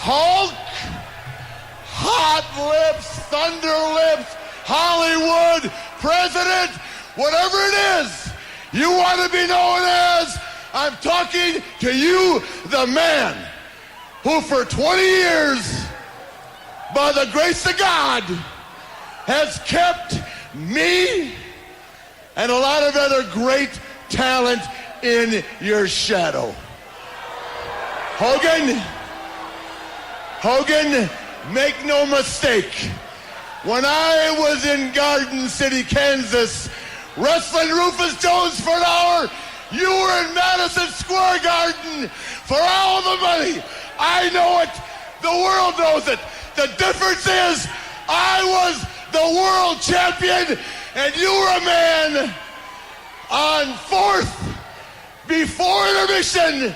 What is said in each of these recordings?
Hulk, hot lips, thunder lips, Hollywood, president, whatever it is you want to be known as, I'm talking to you, the man who for 20 years, by the grace of God, has kept me and a lot of other great talent in your shadow. Hogan, make no mistake. When I was in Garden City, Kansas, wrestling Rufus Jones for an hour, you were in Madison Square Garden for all the money. I know it. The world knows it. The difference is I was the world champion and you were a man on fourth before intermission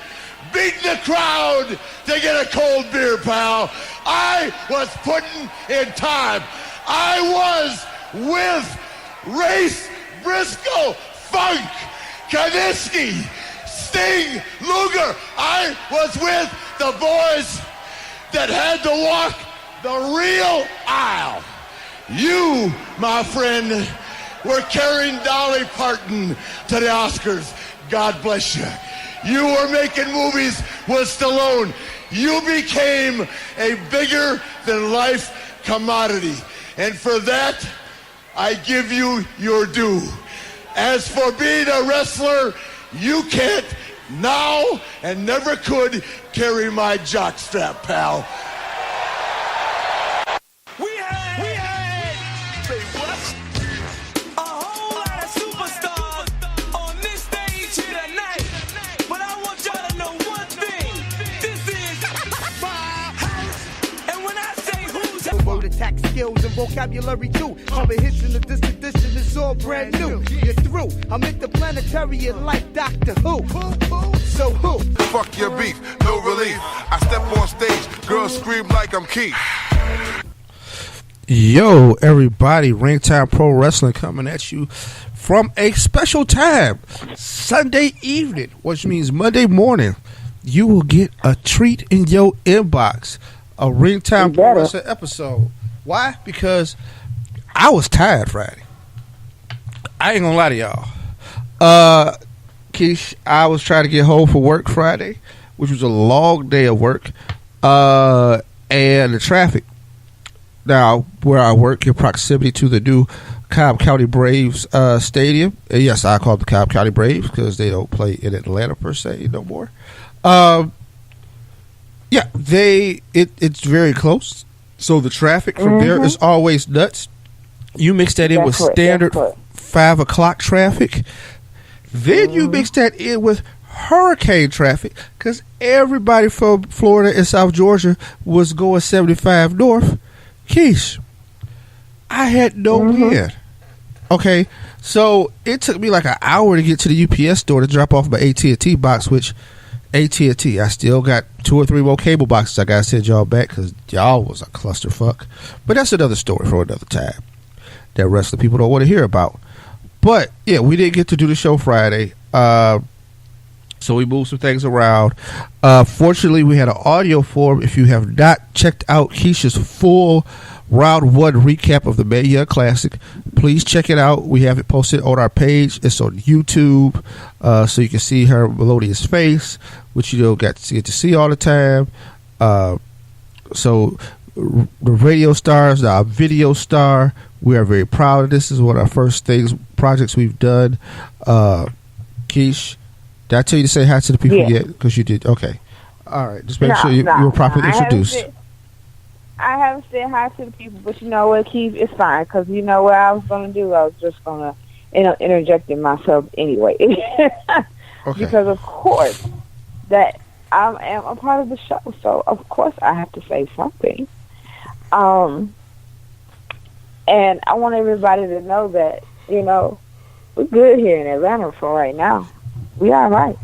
beating the crowd to get a cold beer, pal. I was putting in time. I was with Race, Briscoe, Funk, Kaniski, Sting, Luger. I was with the boys that had to walk the real aisle. You, my friend, were carrying Dolly Parton to the Oscars. God bless you. You were making movies with Stallone. You became a bigger-than-life commodity. And for that, I give you your due. As for being a wrestler, you can't now and never could carry my jockstrap, pal. We had a whole lot of superstars on this stage here tonight. But I want y'all to know one thing. This is my house. And when I say who's word attack skills and vocabulary too. Comprehension of this edition is all brand new. You're through. I'm interplanetary and like Doctor Who. So who? Fuck your beef, no relief. I step on stage, girls scream like I'm Keith. Yo, everybody, Ringtime Pro Wrestling coming at you from a special time, Sunday evening, which means Monday morning. You will get a treat in your inbox, a Ringtime Pro Wrestling episode. Why? Because I was tired Friday. I ain't gonna lie to y'all. Keish, I was trying to get home for work Friday, which was a long day of work, and the traffic. Now, where I work in proximity to the new Cobb County Braves stadium. And yes, I call it the Cobb County Braves because they don't play in Atlanta per se no more. Yeah, it's very close. So the traffic from there is always nuts. You mix that in with standard 5 o'clock traffic. Then you mix that in with hurricane traffic because everybody from Florida and South Georgia was going 75 north. Keish, I had no wind. Okay, so it took me like an hour to get to the UPS store to drop off my AT&T box, which AT&T, I still got 2 or 3 more cable boxes I gotta send y'all back because y'all was a clusterfuck. But that's another story for another time that wrestling people don't want to hear about. But yeah, we didn't get to do the show Friday, so we moved some things around. Fortunately, we had an audio form. If you have not checked out Keisha's full Round 1 recap of the Mae Young Classic, please check it out. We have it posted on our page. It's on YouTube, so you can see her melodious face, which you don't get to see all the time. So the radio stars, our video star, we are very proud of this. This is one of our first projects we've done. Keish, did I tell you to say hi to the people yet? Because you did. Okay. All right. Just make sure you were properly introduced. I haven't said hi to the people, but you know what, Keith? It's fine, because you know what I was going to do? I was just going to interject in myself anyway. Okay. Because, of course, that I am a part of the show, so, of course, I have to say something. And I want everybody to know that, you know, we're good here in Atlanta for right now. We are right.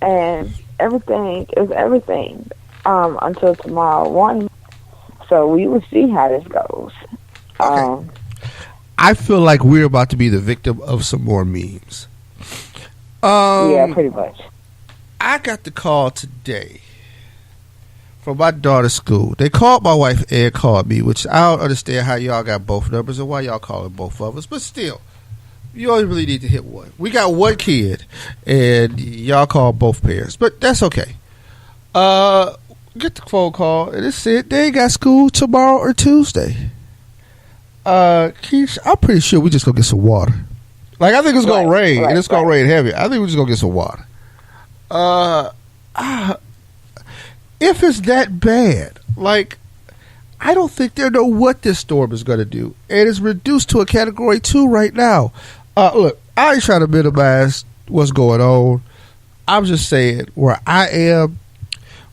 And everything is everything until tomorrow morning. So we will see how this goes. Okay. I feel like we're about to be the victim of some more memes. Yeah, pretty much. I got the call today from my daughter's school. They called my wife and called me, which I don't understand how y'all got both numbers and why y'all calling both of us. But still, you only really need to hit one. We got one kid, and y'all call both parents. But that's okay. Get the phone call, and it said they ain't got school tomorrow or Tuesday. Keisha, I'm pretty sure we just gonna get some water. Like, I think it's gonna rain, and it's gonna rain heavy. I think we're just gonna get some water. If it's that bad, like, I don't think they know what this storm is going to do. And it's reduced to a Category 2 right now. Look, I ain't trying to minimize what's going on. I'm just saying, where I am,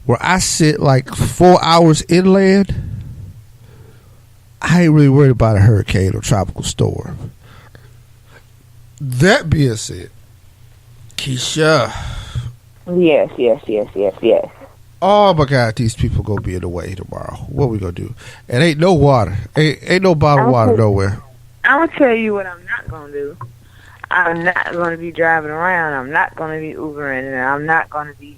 where I sit like 4 hours inland, I ain't really worried about a hurricane or tropical storm. That being said, Keisha. Yes. Oh my God, these people gonna be in the way tomorrow. What we gonna do? And ain't no water. Ain't no bottled water nowhere. I'm gonna tell you what I'm not gonna do. I'm not gonna be driving around. I'm not gonna be Ubering, and I'm not gonna be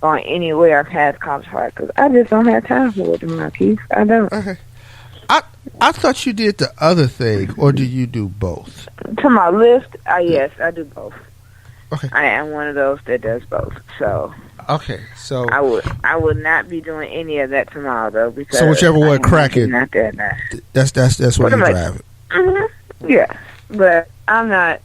going anywhere past Cobb's Park because I just don't have time for it tomorrow, Keith. I don't. Okay. I thought you did the other thing, or do you do both? To my list, yes, I do both. Okay. I am one of those that does both. So. Okay, so I would not be doing any of that tomorrow though because so whichever one cracking, not that that's what you drive. Mm-hmm. Yeah, but I'm not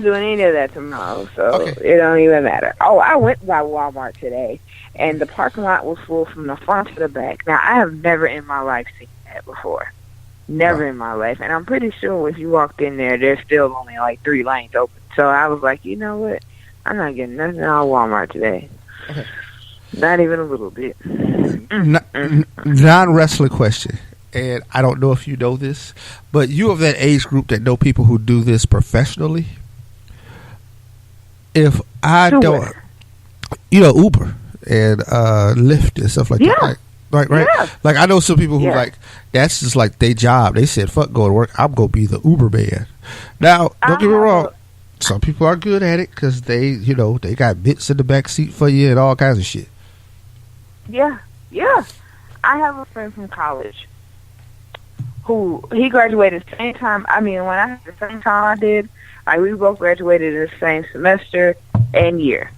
doing any of that tomorrow, so it don't even matter. Oh, I went by Walmart today, and the parking lot was full from the front to the back. Now I have never in my life seen that before, never in my life, and I'm pretty sure if you walked in there, there's still only like 3 lanes open. So I was like, you know what, I'm not getting nothing out of Walmart today. Okay. Not even a little bit. Non-wrestling question, and I don't know if you know this, but you of that age group that know people who do this professionally. If I don't, Uber and Lyft and stuff like that, right? Yeah. Like I know some people who like that's just like their job. They said, "Fuck going to work. I'm gonna be the Uber man." Now, don't get me wrong. Some people are good at it because they got bits in the back seat for you and all kinds of shit. Yeah. I have a friend from college who he graduated the same time. I mean, the same time I did, like we both graduated in the same semester and year.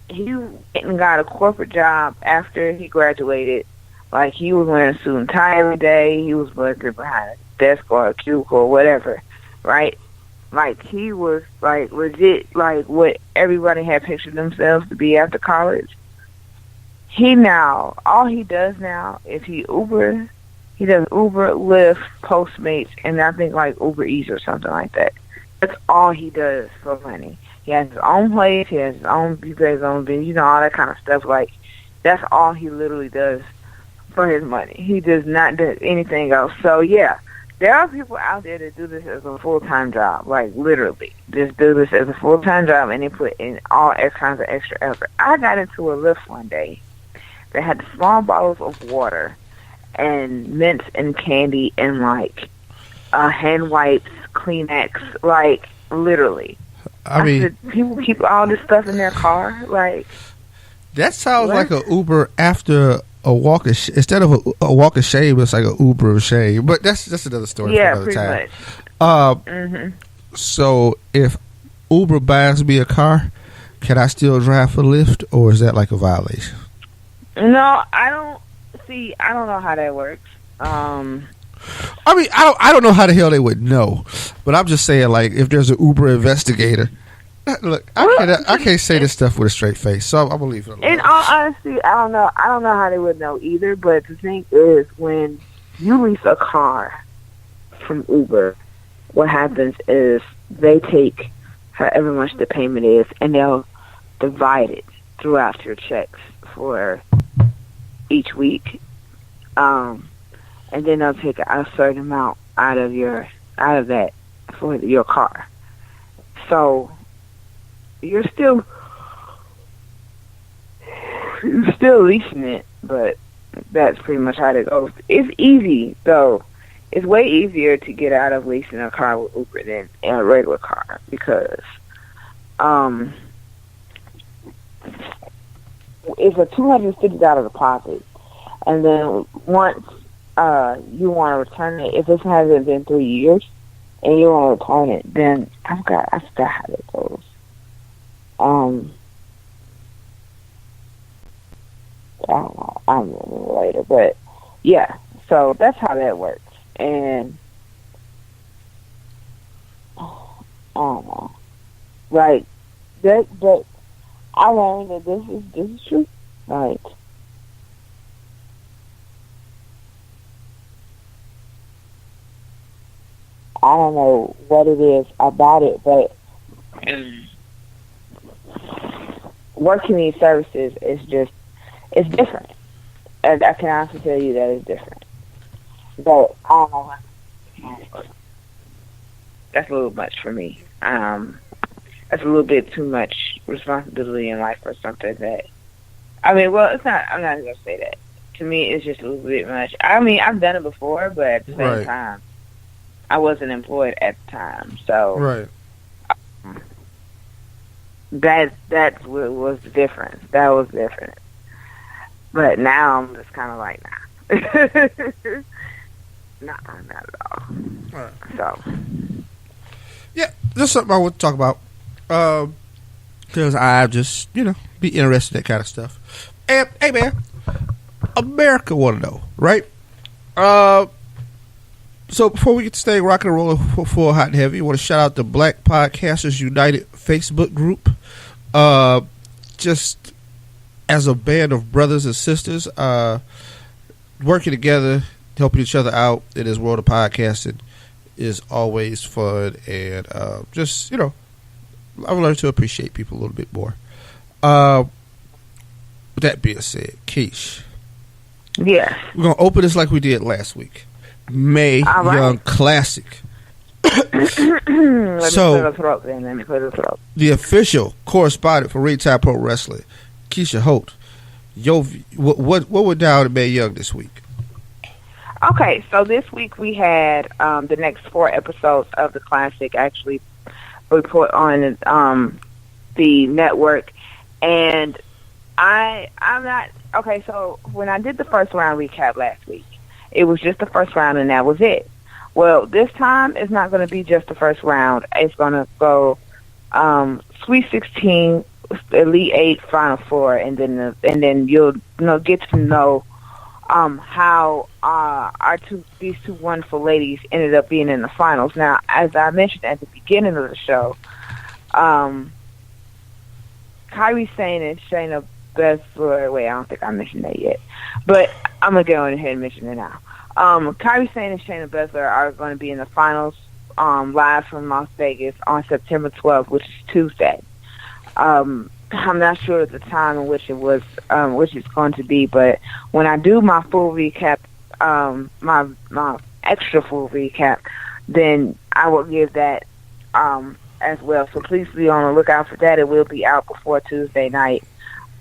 He went and got a corporate job after he graduated. Like he was wearing a suit and tie every day. He was working behind a desk or a cubicle or whatever, right? Like, he was, like, legit, like, what everybody had pictured themselves to be after college. All he does now is he does Uber, Lyft, Postmates, and I think, like, Uber Eats or something like that. That's all he does for money. He has his own place, he pays his own bill, all that kind of stuff. Like, that's all he literally does for his money. He does not do anything else. So, yeah. There are people out there that do this as a full-time job, like literally. Just do this as a full-time job, and they put in all kinds of extra effort. I got into a Lyft one day that had small bottles of water and mints and candy and, like, hand wipes, Kleenex, like, literally. I mean, said, people keep all this stuff in their car, like. That sounds like an Uber after a walk of instead of a walk of shame, it's like an Uber of shame. But that's another story for another time. Much. So if Uber buys me a car, can I still drive for Lyft, or is that like a violation? No, I don't know how that works. I mean, I don't know how the hell they would know, but I'm just saying, like, if there's an Uber investigator. Look, I can't say this stuff with a straight face, so I'm gonna leave it alone. In all honesty, I don't know how they would know either. But the thing is, when you lease a car from Uber, what happens is they take however much the payment is, and they'll divide it throughout your checks for each week, and then they'll take a certain amount out of that for your car. So. You're still leasing it, but that's pretty much how it goes. It's easy, though. It's way easier to get out of leasing a car with Uber than a regular car because it's a $250 deposit, and then once you want to return it, if it hasn't been 3 years and you want to return it, then I forgot how that goes. I don't know. I'll remember later, but yeah. So that's how that works, and I don't know, like that. But I learned that this is true. Like, I don't know what it is about it, but working these services is just, it's different. And I can honestly tell you that it's different. But I don't know how. That's a little much for me. That's a little bit too much responsibility in life or something that, I mean, well, it's not, I'm not going to say that. To me, it's just a little bit much. I mean, I've done it before, but at the same time, I wasn't employed at the time. So, that's what was the difference. That was different. But now I'm just kind of like, nah. Not at all. Right. So. Yeah, just something I want to talk about. Because I just, be interested in that kind of stuff. And, hey, man, America want to know, right? So before we get to stay rocking and rolling for Hot and Heavy, I want to shout out the Black Podcasters United Facebook group. Just as a band of brothers and sisters, working together, helping each other out in this world of podcasting is always fun. And just, I've learned to appreciate people a little bit more. With that being said, Keish. Yeah. We're going to open this like we did last week. Mae Young Classic. Let me clear the throat. The official correspondent for Ring Time Pro Wrestling, Keisha Holt. What went down at Mae Young this week? Okay, so this week we had the next 4 episodes of the Classic actually report on the network, and I'm not okay. So when I did the first round recap last week, it was just the first round, and that was it. Well, this time it's not going to be just the first round. It's going to go Sweet 16, Elite 8, Final 4, and then you'll get to know how these two wonderful ladies ended up being in the finals. Now, as I mentioned at the beginning of the show, Kairi Sane and Shayna Baszler. Wait, I don't think I mentioned that yet, but I'm gonna go ahead and mention it now. Kairi Sane and Shayna Baszler are going to be in the finals live from Las Vegas on September 12th, which is Tuesday. I'm not sure at the time in which which it's going to be, but when I do my full recap, my extra full recap, then I will give that as well. So please be on the lookout for that. It will be out before Tuesday night.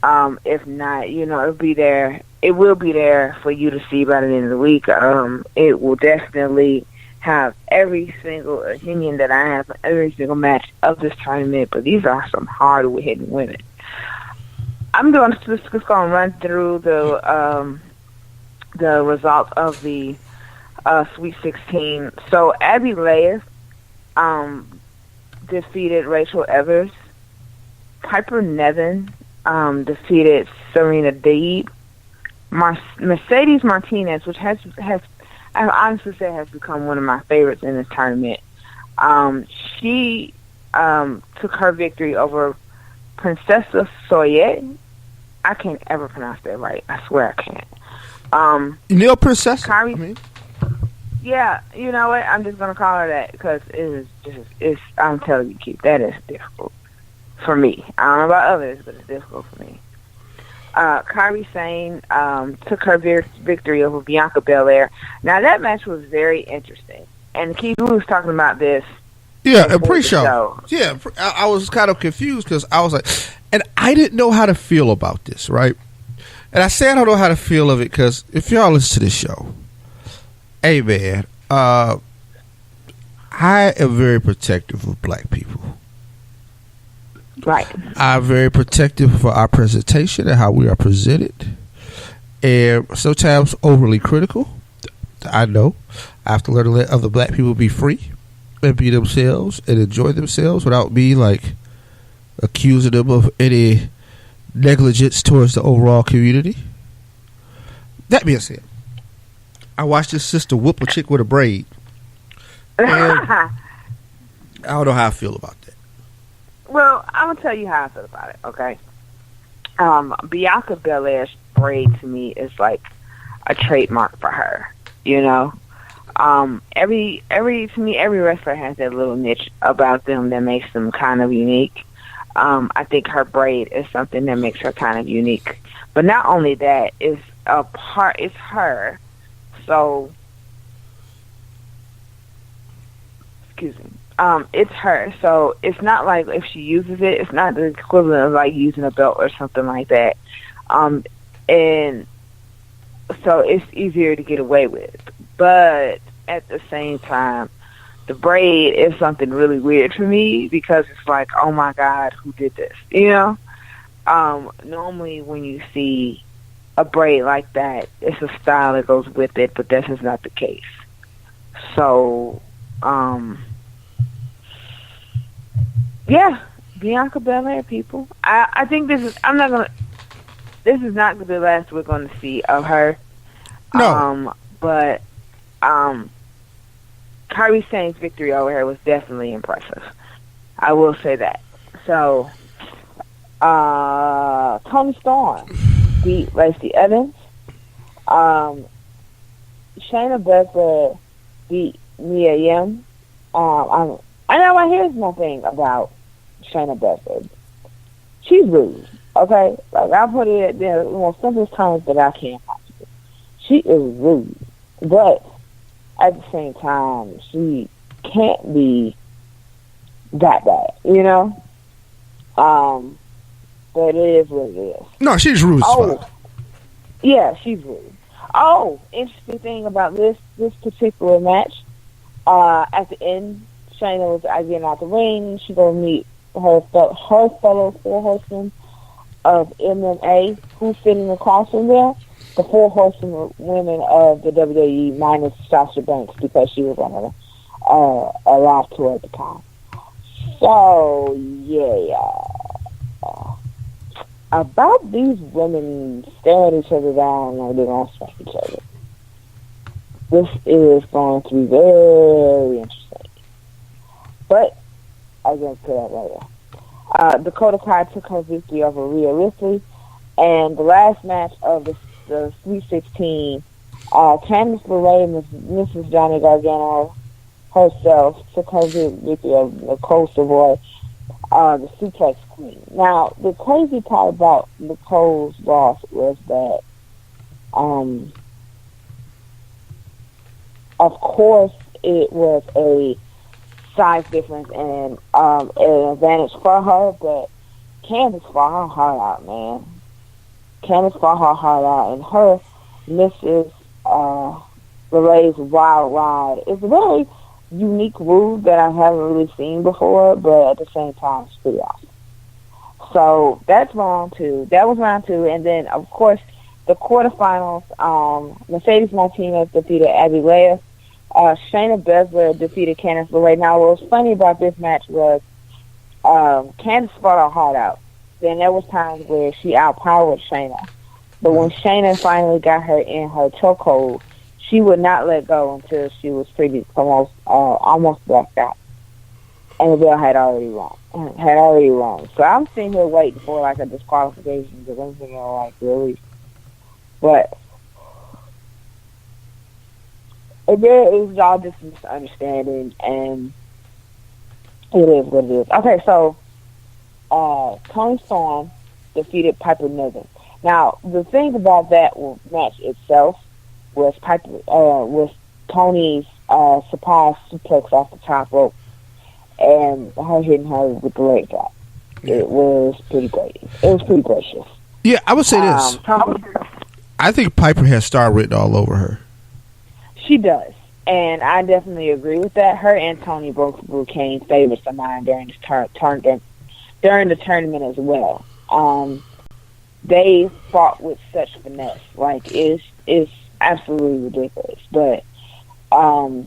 If not, it'll be there. It will be there for you to see by the end of the week. It will definitely have every single opinion that I have, every single match of this tournament. But these are some hard-hitting women. I'm just going to run through the results of the Sweet 16. So Abby Reyes defeated Rachel Evers. Piper Niven defeated Serena Deeb. Mercedes Martinez, which has I honestly say has become one of my favorites in this tournament. She took her victory over Princessa Soye. I can't ever pronounce that right. I swear I can't. Neil Princessa. Yeah, you know what? I'm just gonna call her that because it's. I'm telling you, Keith, that is difficult for me. I don't know about others, but it's difficult for me. Kairi Sane took her victory over Bianca Belair. Now that match was very interesting, and Keith was talking about this. Yeah, a pre-show. Yeah, I was kind of confused because I was like, and I didn't know how to feel about this, right? And I say I don't know how to feel of it because if y'all listen to this show, hey man, I am very protective of black people. Right. I'm very protective for our presentation and how we are presented, and sometimes overly critical. I know I have to learn to let other black people be free and be themselves and enjoy themselves without me like accusing them of any negligence towards the overall community. That being said, I watched this sister whoop a chick with a braid. And I don't know how I feel about that. Well, I'm gonna tell you how I feel about it. Okay. Bianca Belair's braid to me is like a trademark for her. You know, every wrestler has that little niche about them that makes them kind of unique. I think her braid is something that makes her kind of unique. But not only that, it's her. So, excuse me. It's her. So it's not like if she uses it, it's not the equivalent of like using a belt or something like that. And so it's easier to get away with. But at the same time, the braid is something really weird for me because it's like, oh my God, who did this? You know? Normally when you see a braid like that, it's a style that goes with it, but this is not the case. So, yeah, Bianca Belair, people. I think this is not going to be the last we're going to see of her. No. But Kairi Sane's victory over her was definitely impressive. I will say that. So, Toni Storm beat Lacey Evans. Shayna Baszler beat Mae Young. I know here's my thing about Shayna Baszler. She's rude, okay? Like, I'll put it at the most simplest terms that I can possibly. She is rude. But at the same time, she can't be that bad, you know? But it is what it is. No, she's rude as fuck. Yeah, she's rude. Oh, interesting thing about this particular match. At the end, Shayna was getting out the ring. She gonna meet her fellow four horsemen of MMA who sitting across from there. The four horsemen women of the WWE minus Sasha Banks because she was on a live tour at the time. So yeah. About these women staring each other down like they're going to smack each other. This is going to be very interesting. But I'll get to that later. Dakota Kai took her victory over Rhea Ripley. And the last match of the Sweet 16, Candice LeRae, Mrs. Johnny Gargano herself, took her victory over Nicole Savoy, the Suplex Queen. Now, the crazy part about Nicole's loss was that, of course, it was a size difference and an advantage for her, but Candice fought her heart out, man. Candice fought her heart out, and her Mrs. LeRae's Wild Ride is a very unique move that I haven't really seen before, but at the same time, it's pretty awesome. So that's round two. That was round two, and then of course the quarterfinals. Mercedes Martinez defeated Abby Leah. Shayna Baszler defeated Candice LeRae. Now, what was funny about this match was Candice fought her heart out. Then there was times where she outpowered Shayna, but when Shayna finally got her in her chokehold, she would not let go until she was almost blacked out. And the bell had already won. So I'm sitting here waiting for like a disqualification because I'm thinking, like, really? But there is all this misunderstanding, and it is what it is. Okay, so Toni Storm defeated Piper Niven. Now, the thing about that match itself was Tony's surprise suplex off the top rope and her hitting her with the leg drop. Yeah. It was pretty great. It was pretty gracious. Yeah, I would say this. I think Piper has star written all over her. She does. And I definitely agree with that. Her and Tony both became favorites of mine during this during the tournament as well. They fought with such finesse. Like, it's absolutely ridiculous. But I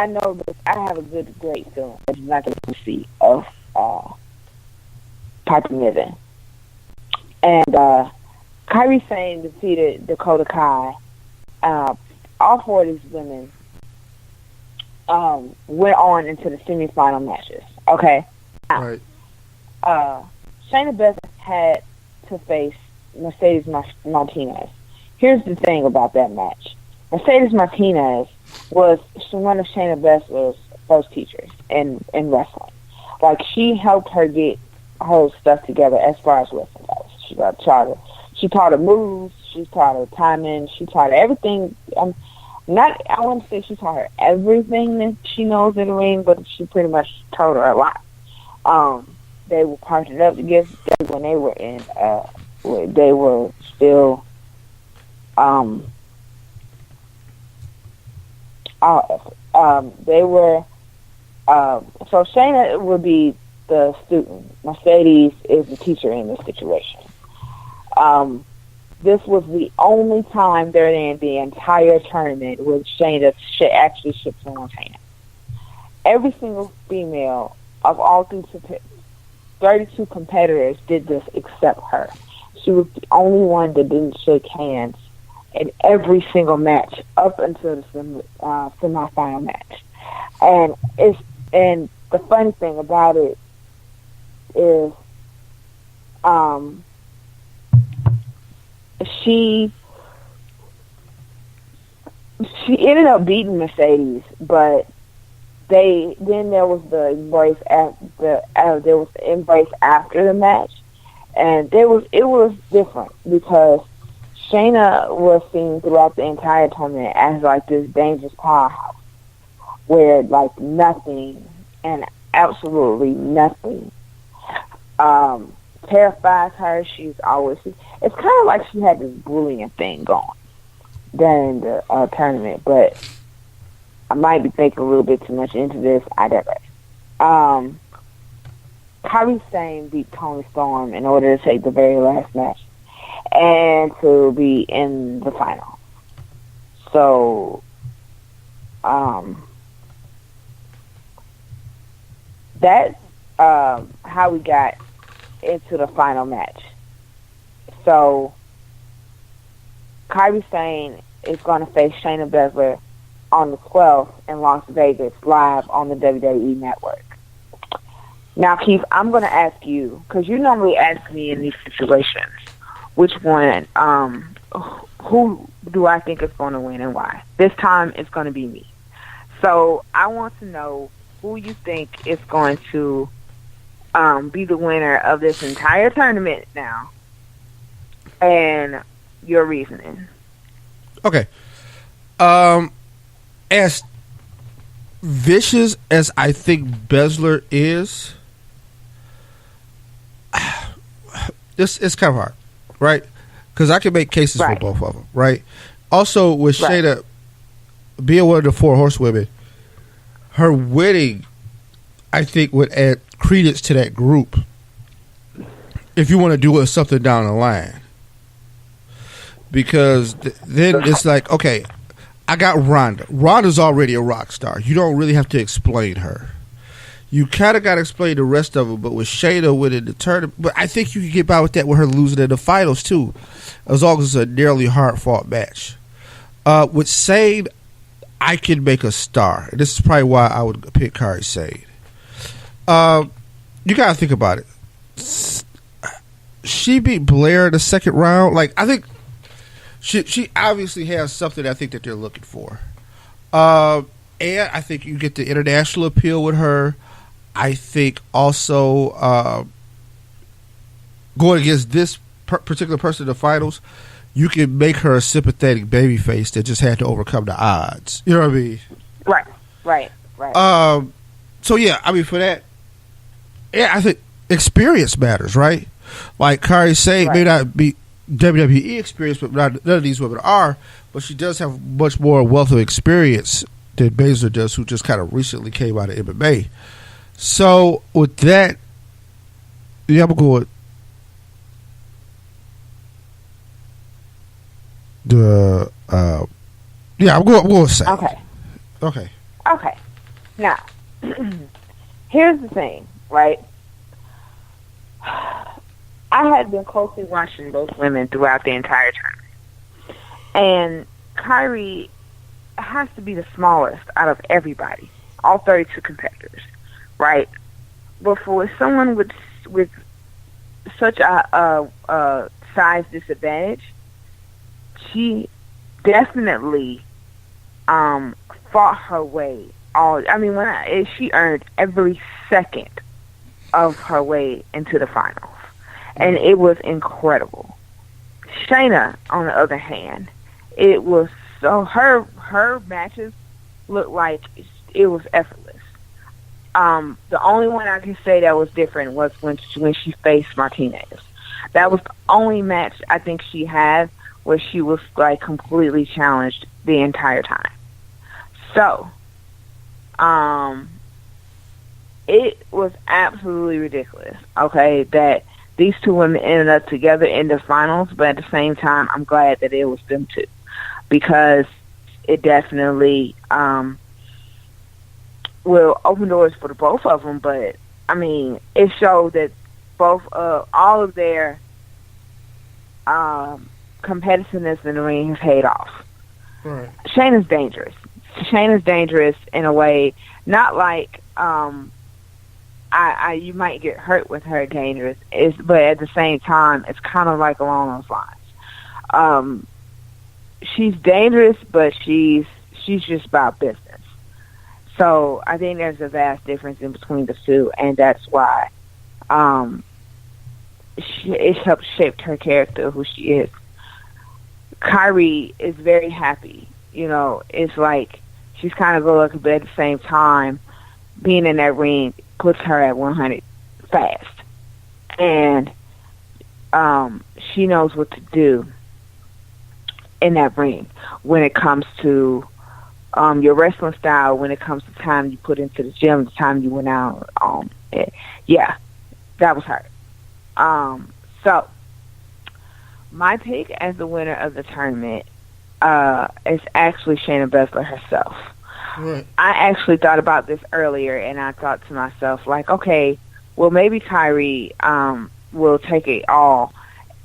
know that I have a great feeling that you're not going to see of Piper Niven. And Kairi Sane defeated Dakota Kai. All four of these women went on into the semifinal matches. Okay? Now, Right. Shayna Baszler had to face Mercedes Martinez. Here's the thing about that match. Mercedes Martinez was one of Shayna Baszler's first teachers in wrestling. Like, she helped her get her stuff together as far as wrestling goes. She taught her moves, she taught her timing, she taught her everything. I wouldn't say she taught her everything that she knows in the ring, but she pretty much taught her a lot. They were partnered up together when they were in, they were still, they were, so Shayna would be the student. Mercedes is the teacher in this situation. This was the only time during the entire tournament where Shayna actually shipped on Shayna. Every single female of all 32 competitors did this except her. She was the only one that didn't shake hands in every single match up until the semifinal match. And the funny thing about it is, she ended up beating Mercedes, but then there was the embrace after the match, and it was different because Shayna was seen throughout the entire tournament as like this dangerous powerhouse, where like nothing and absolutely nothing terrifies her. It's kind of like she had this bullying thing going during the tournament, but I might be thinking a little bit too much into this. I digress. Kairi Sane beat Toni Storm in order to take the very last match and to be in the final. So, that's how we got into the final match. So, Kairi Sane is going to face Shayna Baszler on the 12th in Las Vegas, live on the WWE Network. Now, Keith, I'm going to ask you, because you normally ask me in these situations, which one, who do I think is going to win and why? This time, it's going to be me. So, I want to know who you think is going to be the winner of this entire tournament now, and your reasoning. Okay. As vicious as I think Baszler is, it's kind of hard, right? Because I can make cases for both of them, right? Also, with Shayna being one of the four horsewomen, her winning, I think, would add credence to that group if you want to do something down the line. Because then it's like, okay, I got Ronda. Ronda's already a rock star. You don't really have to explain her. You kind of got to explain the rest of them, but with Shayna winning the tournament, but I think you can get by with that with her losing in the finals too, as long as it's a nearly hard-fought match. With Sane, I can make a star. This is probably why I would pick Kairi Sane. You got to think about it. She beat Blair in the second round. Like, I think she obviously has something I think that they're looking for. And I think you get the international appeal with her. I think also going against this particular person in the finals, you can make her a sympathetic babyface that just had to overcome the odds. You know what I mean? Right. So, yeah, I mean, for that, yeah, I think experience matters, right? Like Kairi Sane may not be WWE experience, but none of these women are, but she does have much more wealth of experience than Baszler does, who just kind of recently came out of MMA. So with that, yeah, I'm gonna go with the. Yeah, I'm going with Seth. Okay. Now, here's the thing, right? I had been closely watching both women throughout the entire tournament, and Kyrie has to be the smallest out of everybody, all 32 competitors, right? But for someone with such a size disadvantage, she definitely fought her way. She earned every second of her way into the finals, and it was incredible. Shayna, on the other hand, it was so her matches looked like it was effortless. The only one I can say that was different was when she faced Martinez. That was the only match I think she had where she was like completely challenged the entire time. So, it was absolutely ridiculous, okay, that these two women ended up together in the finals, but at the same time, I'm glad that it was them two, because it definitely will open doors for the both of them, but, I mean, it showed that all of their competitiveness in the ring has paid off. Right. Shayna's dangerous. Shayna's dangerous in a way, not like you might get hurt with her dangerous, but at the same time, it's kind of like along those lines. She's dangerous, but she's just about business. So I think there's a vast difference in between the two, and that's why it helped shape her character, who she is. Kyrie is very happy. You know, it's like she's kind of go-lucky, but at the same time, being in that ring puts her at 100 fast. And she knows what to do in that ring when it comes to your wrestling style, when it comes to time you put into the gym, the time you went out. Yeah, that was her. So, my pick as the winner of the tournament is actually Shayna Baszler herself. Right. I actually thought about this earlier, and I thought to myself, like, okay, well, maybe Kyrie will take it all,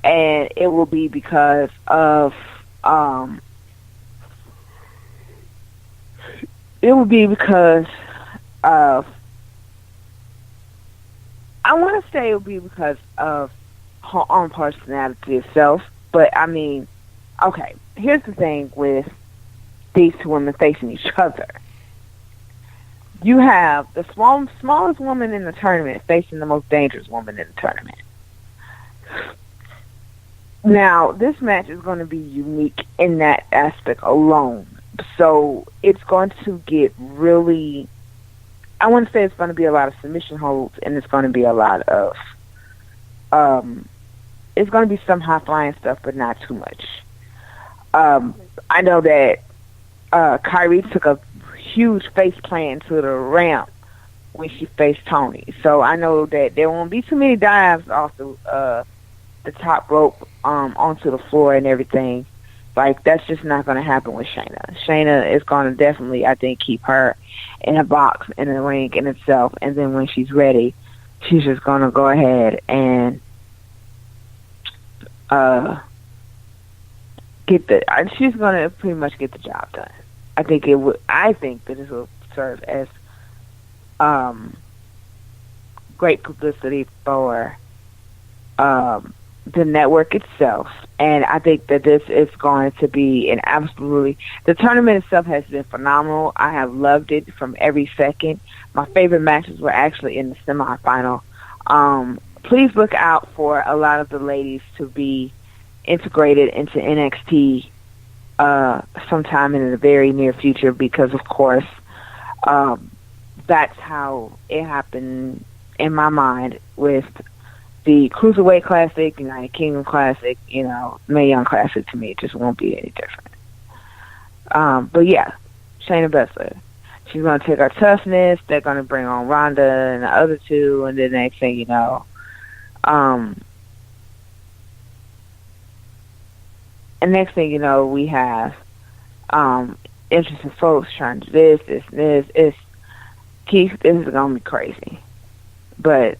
and it will be because of I want to say it would be because of her own personality itself, but I mean, okay, here's the thing with these two women facing each other. You have the smallest woman in the tournament facing the most dangerous woman in the tournament. Now, this match is going to be unique in that aspect alone. So it's going to get really, I want to say it's going to be a lot of submission holds, and it's going to be a lot of, it's going to be some high-flying stuff, but not too much. I know that Kyrie took a huge face plant to the ramp when she faced Tony. So I know that there won't be too many dives off the top rope onto the floor and everything. Like, that's just not going to happen with Shayna. Shayna is going to definitely, I think, keep her in a box, in a ring in itself, and then when she's ready, she's just going to go ahead and she's going to pretty much get the job done. I think that it will serve as great publicity for the network itself, and I think that this is going to be the tournament itself has been phenomenal. I have loved it from every second. My favorite matches were actually in the semifinal. Please look out for a lot of the ladies to be integrated into NXT sometime in the very near future, because of course that's how it happened in my mind with the Cruiserweight Classic, United Kingdom Classic, Mae Young Classic. To me, it just won't be any different. But yeah, Shayna Baszler. she's going to take her toughness. They're going to bring on Rhonda and the other two, and then next thing you know, we have interesting folks trying to do this. It's Keith. This is going to be crazy, but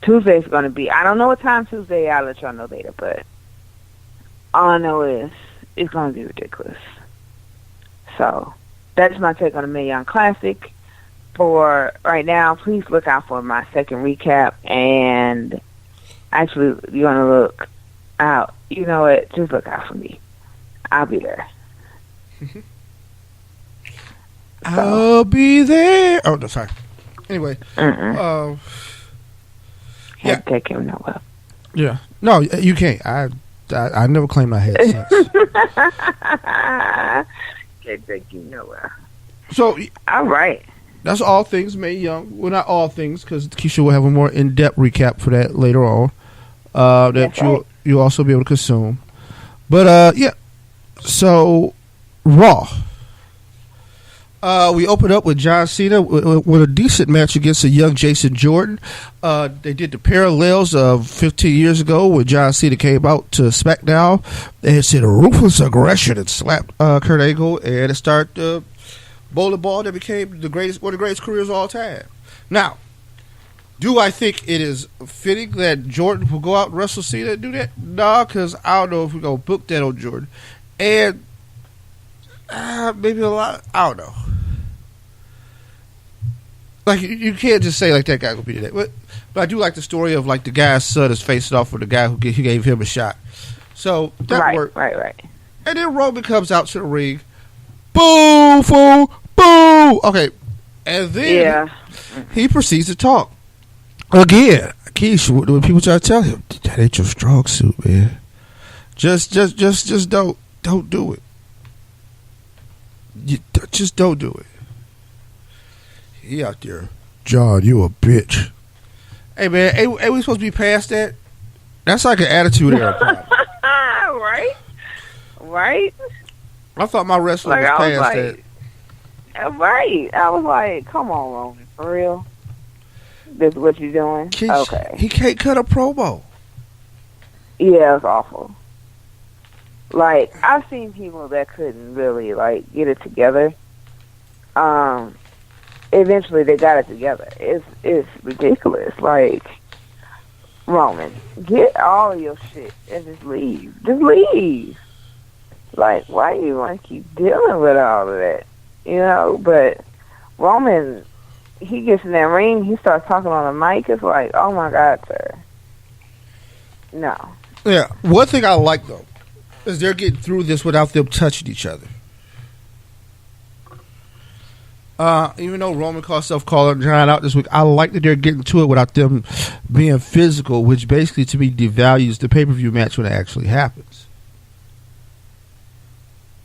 Tuesday's going to be. I don't know what time Tuesday. I'll let y'all know later, but all I know is it's going to be ridiculous. So that's my take on the Mae Young Classic. For right now, please look out for my second recap. And actually, you want to look out. You know what? Just look out for me. I'll be there. I'll be there. Oh, no, sorry. Anyway. Can't take him nowhere. Yeah. No, you can't. I never claimed I had sense. Can't take you nowhere. So, all right. That's all things Mae Young. Well, not all things, because Keisha will have a more in-depth recap for that later on. That you'll also be able to consume. But, yeah. So, Raw. We opened up with John Cena with a decent match against a young Jason Jordan. They did the parallels of 15 years ago when John Cena came out to SmackDown. They had said a ruthless aggression and slapped Kurt Angle, and it started the bowling ball that became one of the greatest careers of all time. Now, do I think it is fitting that Jordan will go out and wrestle Cena and do that? No, because I don't know if we're going to book that on Jordan. And maybe a lot. I don't know. Like, you can't just say, like, that guy will be that. But I do like the story of, like, the guy's son is facing off with the guy who gave him a shot. So, that worked. Right. And then Roman comes out to the ring. Boo, fool, boo. Okay. And then he proceeds to talk. Again, Keisha, when people try to tell him, that ain't your strong suit, man. Just don't do it. Just don't do it. He out there, John, you a bitch. Hey, man, ain't we supposed to be past that? That's like an attitude era problem. Right? I thought my wrestling was past that. Right. I was like, come on, Roman, for real? This is what you're doing? Okay. He can't cut a promo. Yeah, it's awful. Like, I've seen people that couldn't really, like, get it together. Eventually they got it together. It's ridiculous. Like, Roman, get all of your shit and just leave. Just leave. Like, why do you want to keep dealing with all of that? You know, but Roman, he gets in that ring, he starts talking on the mic, it's like, oh my God, sir. No. Yeah, one thing I like, though, is they're getting through this without them touching each other. Even though Roman called himself calling John out this week, I like that they're getting to it without them being physical, which basically to me devalues the pay-per-view match when it actually happens.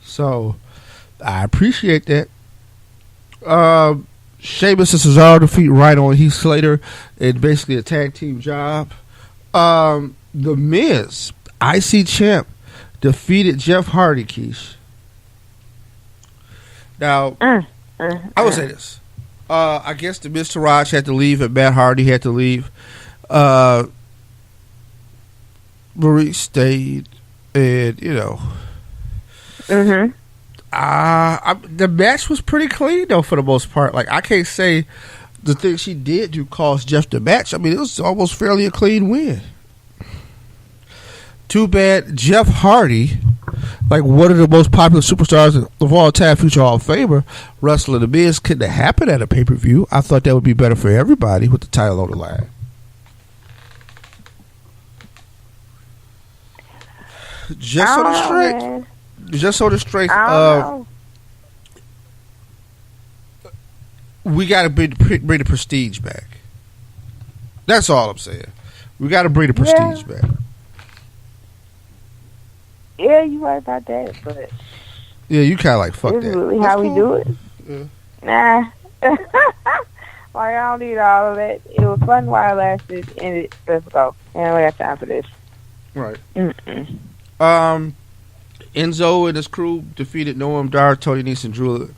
So, I appreciate that. Sheamus and Cesaro defeat Rhyno and Heath Slater in basically a tag team job. The Miz, IC champ, defeated Jeff Hardy, Keish. Now, I will say this. I guess the Miz Taraj had to leave and Matt Hardy had to leave. Marie stayed, and, you know. Mm-hmm. The match was pretty clean, though, for the most part. Like, I can't say the thing she did to cost Jeff the match. I mean, it was almost fairly a clean win. Too bad Jeff Hardy, like one of the most popular superstars of all time, future Hall of Famer, wrestling the Miz, couldn't happen at a pay-per-view. I thought that would be better for everybody with the title on the line. Just on the strength of, we got to bring the prestige back. That's all I'm saying. We got to bring the prestige back. Yeah, you're right about that, but yeah, you kind of like fuck this that. Is really how we do it. Yeah. Nah, like I don't need all of that. It was fun while it lasted, and let's go. And we got time for this. Right. Enzo and his crew defeated Noam, Dar, Tony Nese, and Drew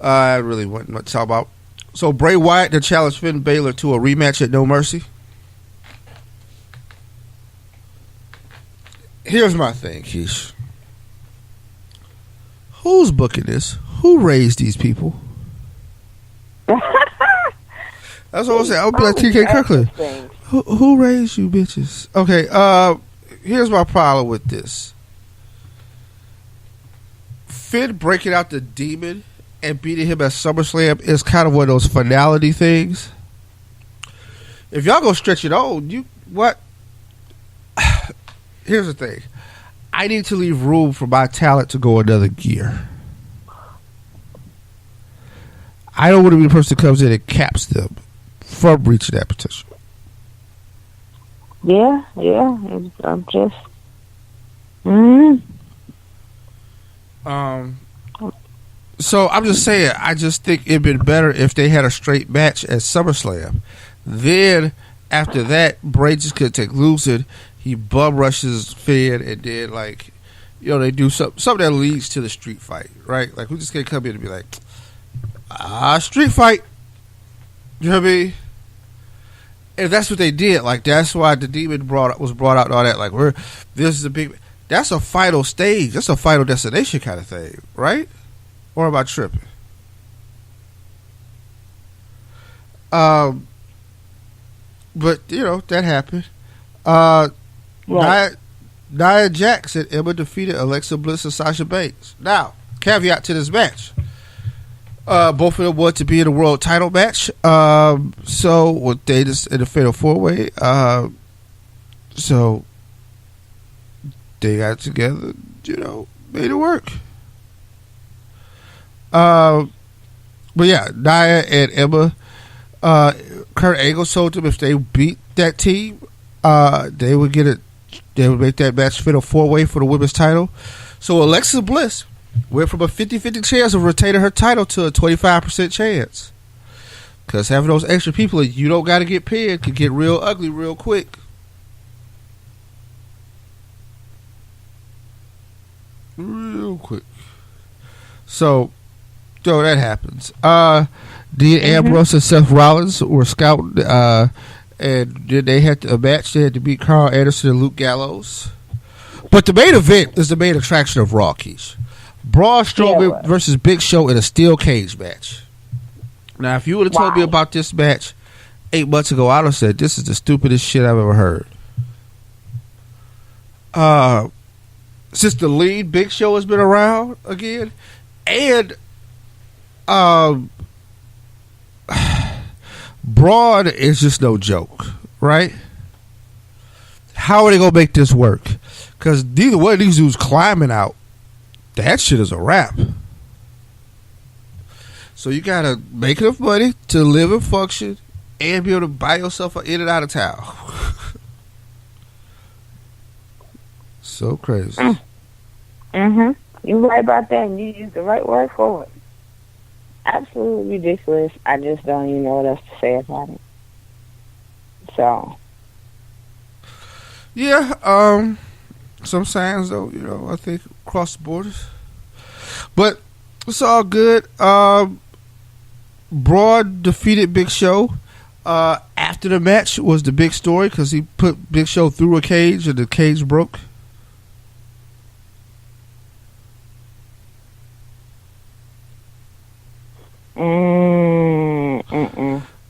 I really wasn't much to talk about. So Bray Wyatt to challenge Finn Balor to a rematch at No Mercy. Here's my thing, Keish. Who's booking this? Who raised these people? That's what I'm saying. I'll be like TK Kirkland. Who raised you bitches? Okay, here's my problem with this. Finn breaking out the demon and beating him at SummerSlam is kind of one of those finality things. If y'all gonna stretch it on, you what? Here's the thing. I need to leave room for my talent to go another gear. I don't want to be the person that comes in and caps them from reaching that potential. Yeah. I'm just. So I'm just saying, I just think it'd been better if they had a straight match at SummerSlam. Then after that, Bray just could take losing. He bum rushes Finn, and then they do something that leads to the street fight, right? Like we just can't come in and be like, street fight. You know what I mean? And that's what they did. Like that's why the demon was brought out and all that. Like this is a big. That's a final stage. That's a final destination kind of thing, right? Or am I tripping? But that happened. Nia Jax and Emma defeated Alexa Bliss and Sasha Banks. Now, caveat to this match. Both of them want to be in a world title match. So they just in the fatal 4-way. So they got together, made it work. But yeah, Nia and Emma, Kurt Angle told them if they beat that team, they would get it. They would make that match fit a 4-way for the women's title. So Alexa Bliss went from a 50-50 chance of retaining her title to a 25% chance. Because having those extra people you don't got to get pinned can get real ugly real quick. Real quick. So, that happens. Dean Ambrose and Seth Rollins were scouting, and then they had a match. They had to beat Karl Anderson and Luke Gallows. But the main event is the main attraction of Raw, Keish. Braun Strowman versus Big Show in a steel cage match. Now, if you would have told me about this match 8 months ago, I would have said, this is the stupidest shit I've ever heard. Since the lead Big Show has been around again, and Braun is just no joke, right? How are they gonna make this work? Because neither one of these dudes climbing out. That shit is a wrap. So you gotta make enough money to live and function and be able to buy yourself an in and out of town. So crazy. You're right about that, and you used the right word for it. Absolutely ridiculous. I just don't even know what else to say about it. So. Yeah, some signs though, I think across the borders. But it's all good. Braun defeated Big Show. After the match was the big story because he put Big Show through a cage and the cage broke.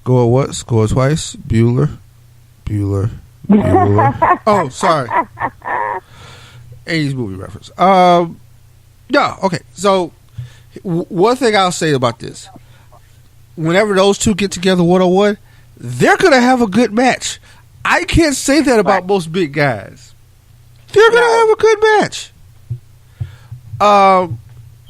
Go once, score twice. Bueller. Oh, sorry. 80s movie reference. Yeah, okay. So, one thing I'll say about this. Whenever those two get together one-on-one, they're going to have a good match. I can't say that about most big guys. They're going to have a good match.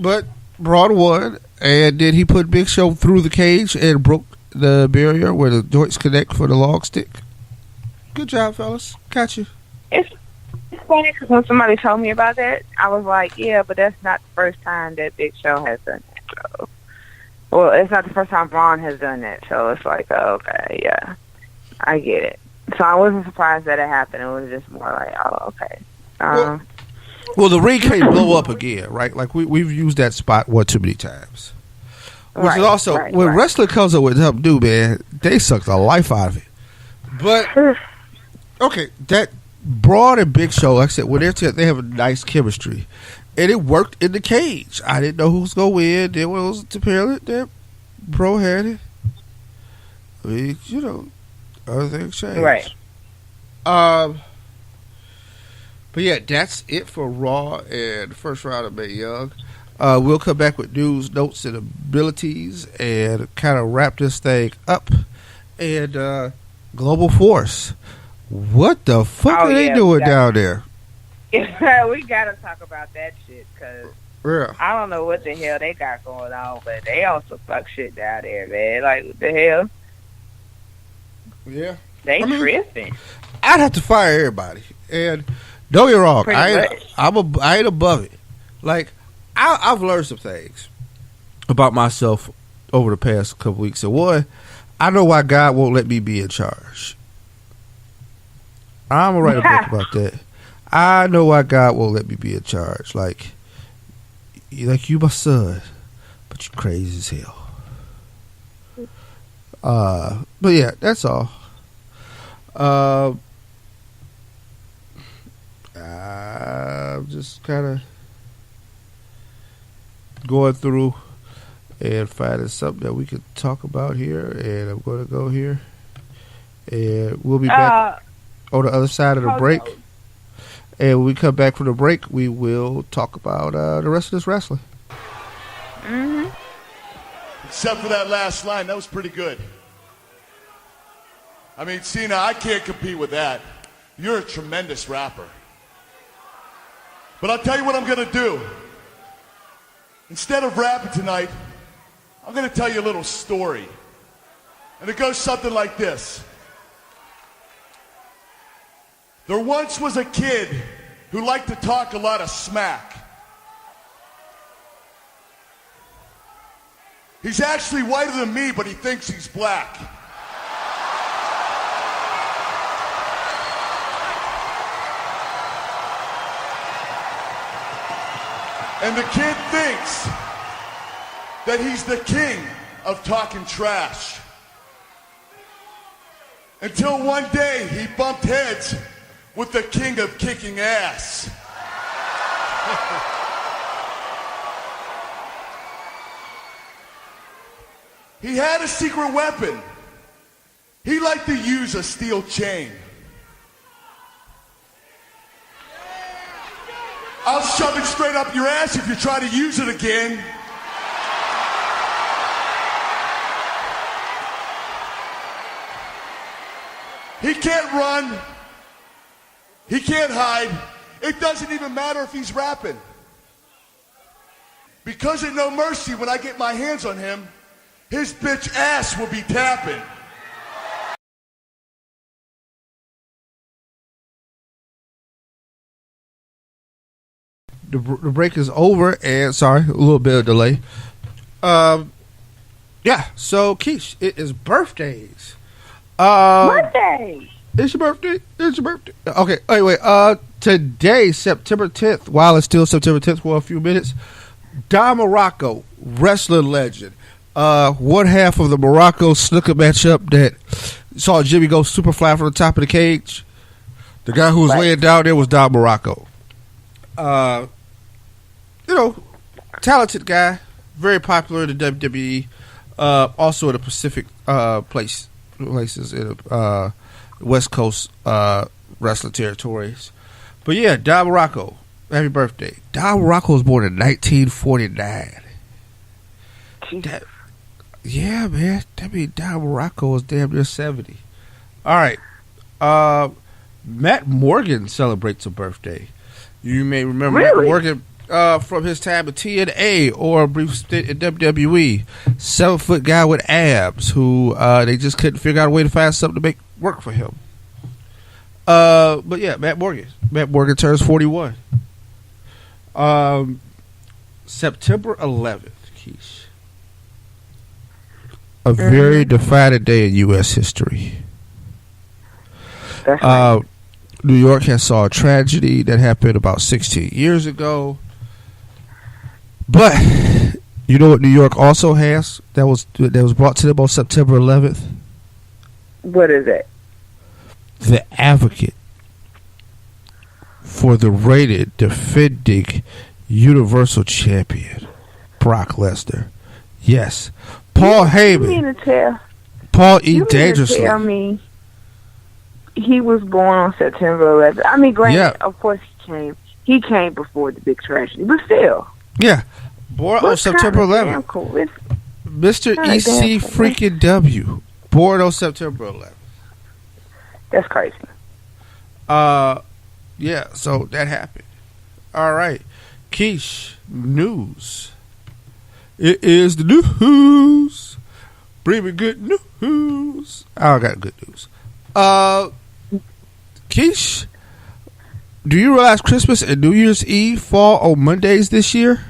But Braun won, and then he put Big Show through the cage and broke the barrier where the joints connect for the log stick. Good job, fellas. Got you. It's funny because when somebody told me about that, I was like, yeah, but that's not the first time that Big Show has done that. So. Well, it's not the first time Braun has done that, so it's like, oh, okay, yeah, I get it. So I wasn't surprised that it happened. It was just more like, oh, okay. Well, the ring can't blow up again, right? Like we've used that spot one too many times. Which is also when wrestling comes up with something new, man, they suck the life out of it. But okay, that Braun and Big Show, like I said, when they're together, they have a nice chemistry, and it worked in the cage. I didn't know who was gonna win. Then when it was apparently that Bro had it. I mean, you know, other things change. Right. But yeah, that's it for Raw and the first round of Mae Young. We'll come back with news, notes, and abilities, and kind of wrap this thing up. And Global Force, what the fuck are they doing down there? We gotta talk about that shit, because I don't know what the hell they got going on, but they on some fuck shit down there, man. Like, what the hell? Yeah. They tripping. I'd have to fire everybody. And don't get me wrong, I ain't above it. Like, I've learned some things about myself over the past couple weeks. And one, I know why God won't let me be in charge. I'm going to write a book about that. I know why God won't let me be in charge. Like you my son, but you crazy as hell. But yeah, that's all. I'm just kind of going through and finding something that we could talk about here, and I'm going to go here, and we'll be back on the other side of the break. And when we come back from the break, we will talk about the rest of this wrestling. Mm-hmm. Except for that last line, that was pretty good. I mean, Cena, I can't compete with that. You're a tremendous rapper. But I'll tell you what I'm going to do. Instead of rapping tonight, I'm going to tell you a little story. And it goes something like this. There once was a kid who liked to talk a lot of smack. He's actually whiter than me, but he thinks he's black. And the kid thinks that he's the king of talking trash. Until one day he bumped heads with the king of kicking ass. He had a secret weapon. He liked to use a steel chain. I'll shove it straight up your ass if you try to use it again. He can't run. He can't hide. It doesn't even matter if he's rapping. Because of No Mercy, when I get my hands on him, his bitch ass will be tapping. The break is over, and sorry, a little bit of delay. Yeah, so Keish, it is birthdays. Birthday! It's your birthday. It's your birthday. Okay, anyway, today, September 10th, while it's still September 10th for a few minutes, Don Morocco, wrestling legend. One half of the Morocco snooker matchup that saw Jimmy go super fly from the top of the cage. The guy who was laying down there was Don Morocco. You know, talented guy, very popular in the WWE, also in the Pacific places in West Coast wrestling territories. But yeah, Don Morocco, happy birthday. Don Morocco was born in 1949. Yeah, man. That means Don Morocco was damn near 70. All right. Matt Morgan celebrates a birthday. You may remember Matt Morgan from his time at TNA or a brief stint in WWE. 7-foot guy with abs who they just couldn't figure out a way to find something to make work for him. But yeah, Matt Morgan. Matt Morgan turns 41. September 11th, Keish. A very defining day in U.S. history. New York has saw a tragedy that happened about 16 years ago. But You know what New York also has that was brought to them on September 11th? What is it? The advocate for the rated defending Universal Champion, Brock Lesnar. Yes. Paul Heyman. You mean to tell? Paul E. You Dangerously. mean to tell me he was born on September 11th? I mean, granted, of course he came before the big tragedy, but still. Yeah. Born on September 11th. Cool. Mr. EC freaking W. Born on September 11th. That's crazy. Yeah, so that happened. All right. Keish, news. It is the news. Bring me good news. I got good news. Keish, do you realize Christmas and New Year's Eve fall on Mondays this year?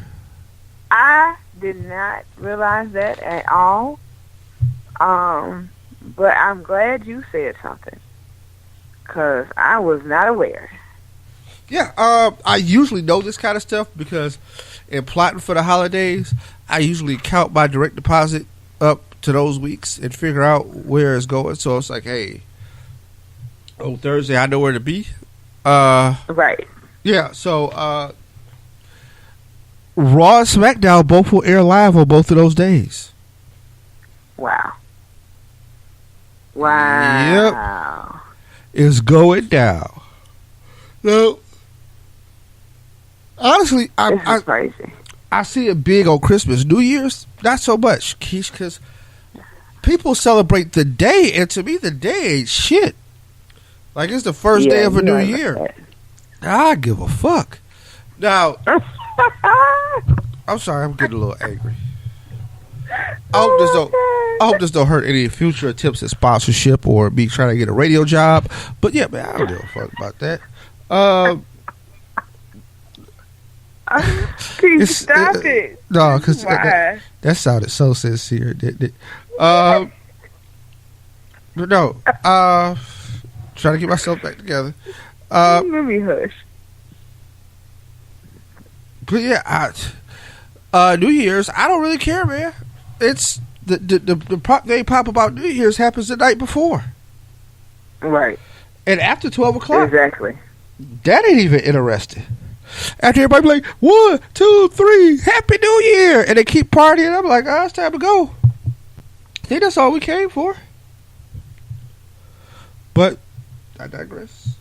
I did not realize that at all. But I'm glad you said something, because I was not aware. Yeah, I usually know this kind of stuff because in plotting for the holidays, I usually count my direct deposit up to those weeks and figure out where it's going. So it's like, hey, on Thursday, I know where to be. Right. Yeah, so Raw and SmackDown both will air live on both of those days. Wow. Yep. It's going down. No. Honestly, This is crazy. I see it big on Christmas. New Year's, not so much, Keish, because people celebrate the day, and to me, the day ain't shit. Like, it's the first day of a new year. I give a fuck. Now, I'm sorry, I'm getting a little angry. I hope this don't hurt any future attempts at sponsorship or me trying to get a radio job. But yeah, man, I don't give a fuck about that. Stop it. No, because that sounded so sincere, didn't it? But no, trying to get myself back together. Let me hush. But yeah, New Year's, I don't really care, man. It's the pop they pop about New Year's happens the night before, right? And after 12 o'clock, exactly. That ain't even interesting. After everybody be like 1, 2, 3, Happy New Year, and they keep partying, I'm like, it's time to go. I think that's all we came for. But I digress.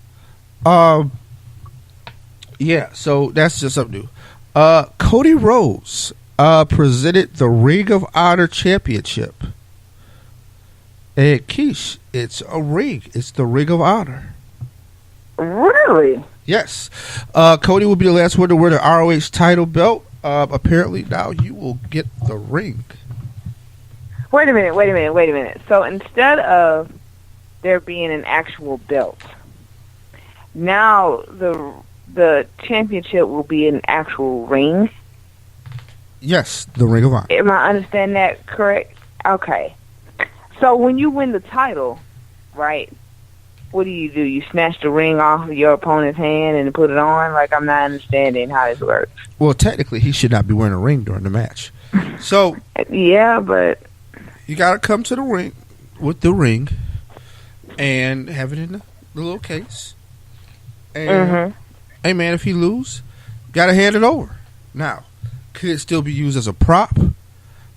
Yeah, so that's just something new. Cody Rhodes presented the Ring of Honor Championship. And Keish, it's a ring. It's the Ring of Honor. Really? Yes. Cody will be the last one to wear the ROH title belt. Apparently now you will get the ring. Wait a minute. So instead of there being an actual belt, now the championship will be an actual ring? Yes, the Ring of Honor. Am I understanding that correct? Okay. So when you win the title, right, what do? You snatch the ring off of your opponent's hand and put it on? Like, I'm not understanding how this works. Well, technically, he should not be wearing a ring during the match. So, yeah, but you got to come to the ring with the ring and have it in the little case. And, hey, man, if he lose, got to hand it over. Now, could it still be used as a prop?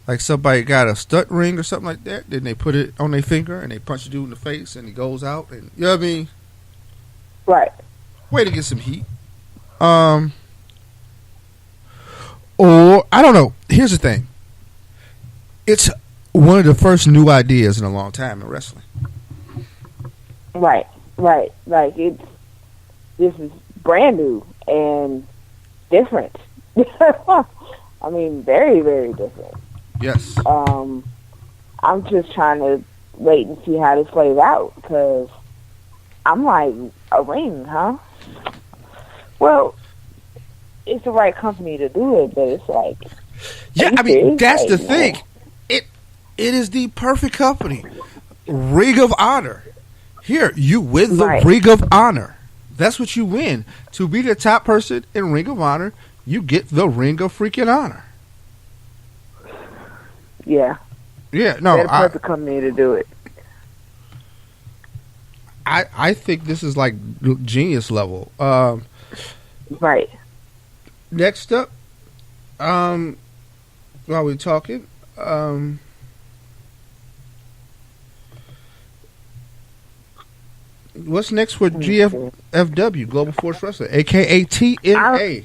Like somebody got a stunt ring or something like that, then they put it on their finger and they punch the dude in the face and he goes out, and you know what I mean? Right. Way to get some heat. Or I don't know. Here's the thing. It's one of the first new ideas in a long time in wrestling. Right. Like this is brand new and different. I mean, very, very different. Yes. I'm just trying to wait and see how this plays out, because I'm like, a ring, huh? Well, it's the right company to do it, but it's like, yeah, I mean, that's the thing. It is the perfect company. Ring of Honor. Here, you win the Ring of Honor. That's what you win. To be the top person in Ring of Honor, you get the Ring of freaking Honor. Yeah. Yeah, no, Better person come in to do it. I think this is like genius level. Right. Next up, while we're talking, what's next for GFW, Global Force Wrestling, aka TNA?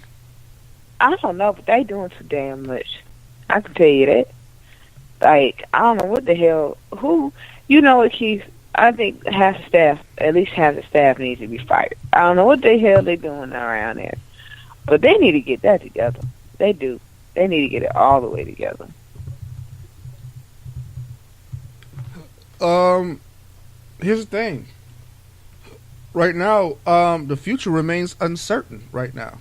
I don't know, but they doing too damn much. I can tell you that. Like, I don't know what the hell. Who, you know what, Keith? I think half the staff, at least half the staff, needs to be fired. I don't know what the hell they doing around there, but they need to get that together. They do. They need to get it all the way together. Here's the thing. Right now, the future remains uncertain right now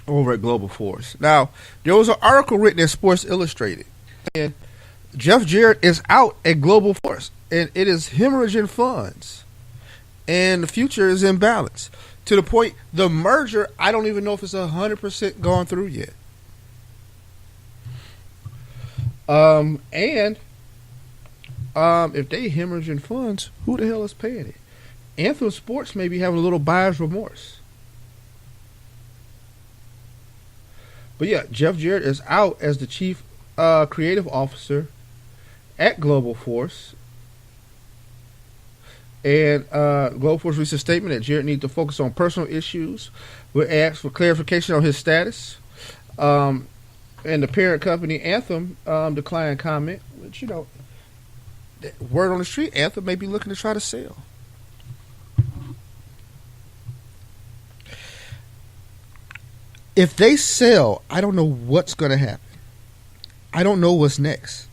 over at Global Force. Now, there was an article written in Sports Illustrated, and Jeff Jarrett is out at Global Force, and it is hemorrhaging funds, and the future is in balance. To the point, the merger, I don't even know if it's 100% gone through yet. And if they hemorrhaging funds, who the hell is paying it? Anthem Sports may be having a little buyer's remorse. But yeah, Jeff Jarrett is out as the chief creative officer at Global Force. And Global Force released a statement that Jarrett needs to focus on personal issues. We asked for clarification on his status. And the parent company, Anthem, declined comment. Which, you know, word on the street, Anthem may be looking to try to sell. If they sell, I don't know what's going to happen. I don't know what's next.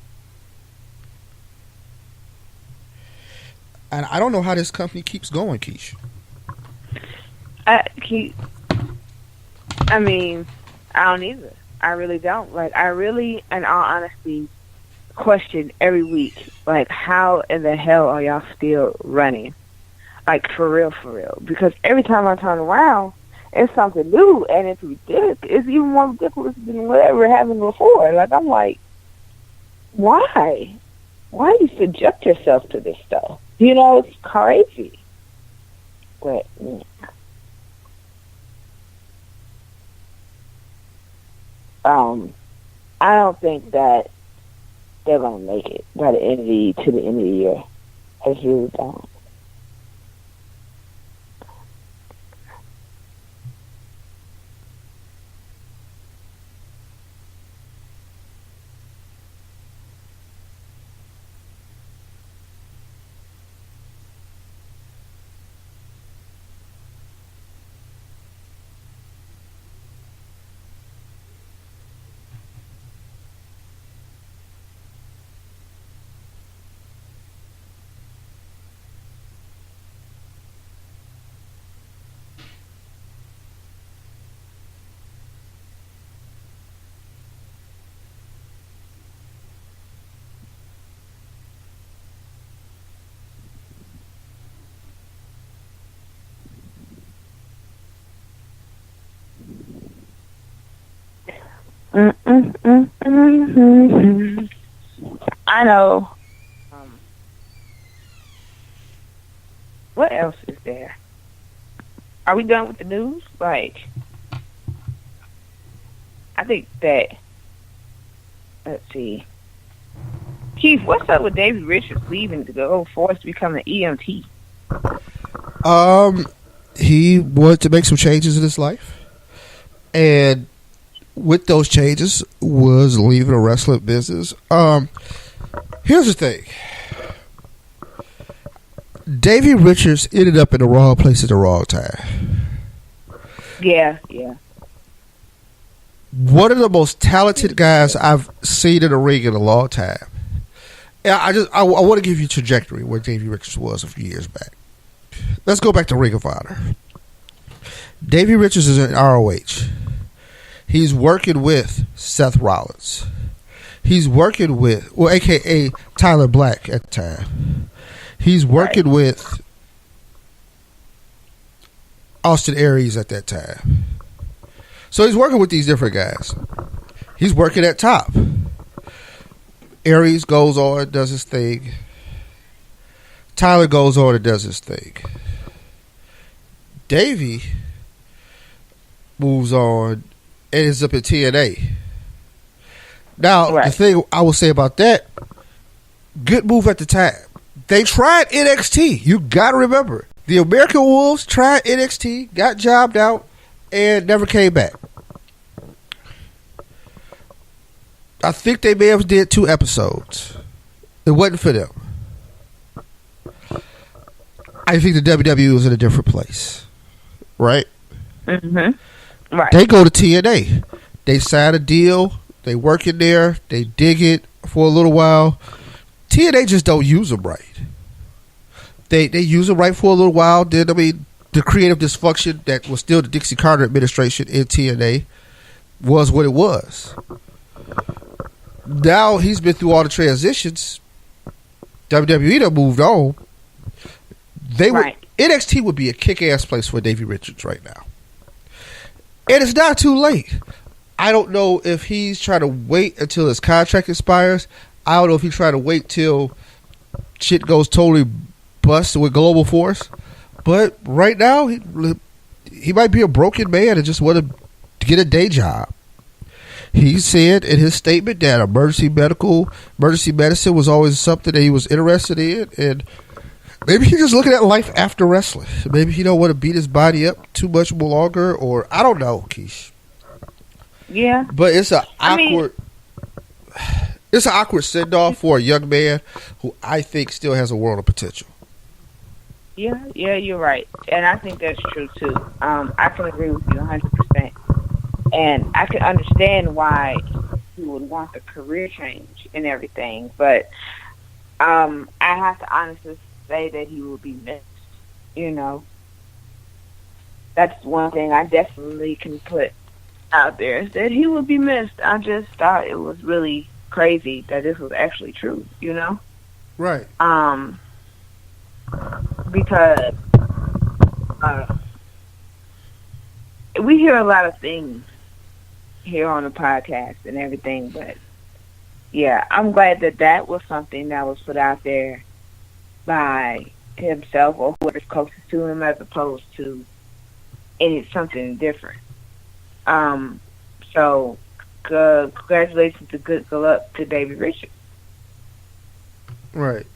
And I don't know how this company keeps going, Keish. I mean, I don't either. I really don't. Like, I really, in all honesty, question every week, like, how in the hell are y'all still running? Like, for real. Because every time I turn around, it's something new, and it's ridiculous. It's even more ridiculous than whatever happened before. Like, I'm like, why? Why do you subject yourself to this stuff? You know, it's crazy. But, I don't think that they're going to make it by the end of to the end of the year. I really don't. I know. What else is there? Are we done with the news? Like, I think that, let's see. Keith, what's up with Davey Richards leaving to go forced to become an EMT? He wanted to make some changes in his life, and with those changes was leaving the wrestling business. Here's the thing. Davey Richards ended up in the wrong place at the wrong time. Yeah. One of the most talented guys I've seen in the ring in a long time. And I want to give you a trajectory where Davey Richards was a few years back. Let's go back to Ring of Honor. Davey Richards is in ROH. He's working with Seth Rollins. He's working with, a.k.a. Tyler Black at the time. He's working with Austin Aries at that time. So he's working with these different guys. He's working at top. Aries goes on, does his thing. Tyler goes on and does his thing. Davey moves on and ends up in TNA. Now, the thing I will say about that, good move at the time. They tried NXT. You got to remember. The American Wolves tried NXT, got jobbed out, and never came back. I think they may have did 2 episodes. It wasn't for them. I think the WWE was in a different place. Right? Mm-hmm. Right. They go to TNA. They sign a deal. They work in there. They dig it for a little while. TNA just don't use them right. They use them right for a little while. Then, I mean, the creative dysfunction that was still the Dixie Carter administration in TNA was what it was. Now he's been through all the transitions. WWE done moved on. NXT would be a kick-ass place for Davey Richards right now. And it's not too late. I don't know if he's trying to wait until his contract expires. I don't know if he's trying to wait till shit goes totally bust with Global Force. But right now, he might be a broken man and just want to get a day job. He said in his statement that emergency medicine was always something that he was interested in, and maybe he's just looking at life after wrestling. Maybe he don't want to beat his body up too much more longer, or I don't know, Keish. Yeah, but it's an awkward send off for a young man who I think still has a world of potential. Yeah, you're right, and I think that's true too. I can agree with you 100%, and I can understand why he would want the career change and everything. But I have to honestly say that he will be missed. You know, that's one thing I definitely can put out there, is that he will be missed. I just thought it was really crazy that this was actually true. You know, right? Because we hear a lot of things here on the podcast and everything, but yeah, I'm glad that was something that was put out there by himself or whoever's closest to him, as opposed to something different. So congratulations to good luck to Davey Richards. Right.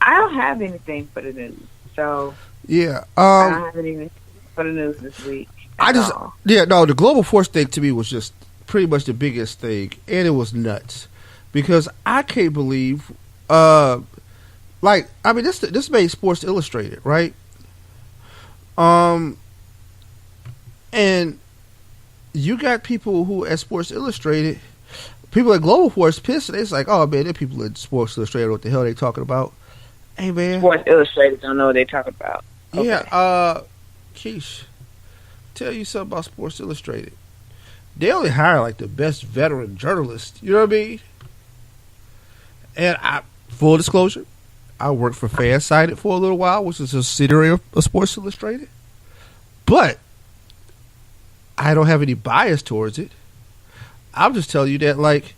I don't have anything for the news, so yeah. I don't have anything for the news this week. The Global Force thing to me was just pretty much the biggest thing, and it was nuts because I can't believe, this made Sports Illustrated, right? And you got people who at Sports Illustrated, people at Global Force pissed. It's like, oh man, there are people at Sports Illustrated. What the hell are they talking about? Hey man, Sports Illustrated don't know what they're talking about. Okay. Yeah, Keish, tell you something about Sports Illustrated. They only hire like the best veteran journalists. You know what I mean? And full disclosure, I worked for Fansided for a little while, which is a subsidiary of Sports Illustrated. But I don't have any bias towards it. I'm just telling you that, like,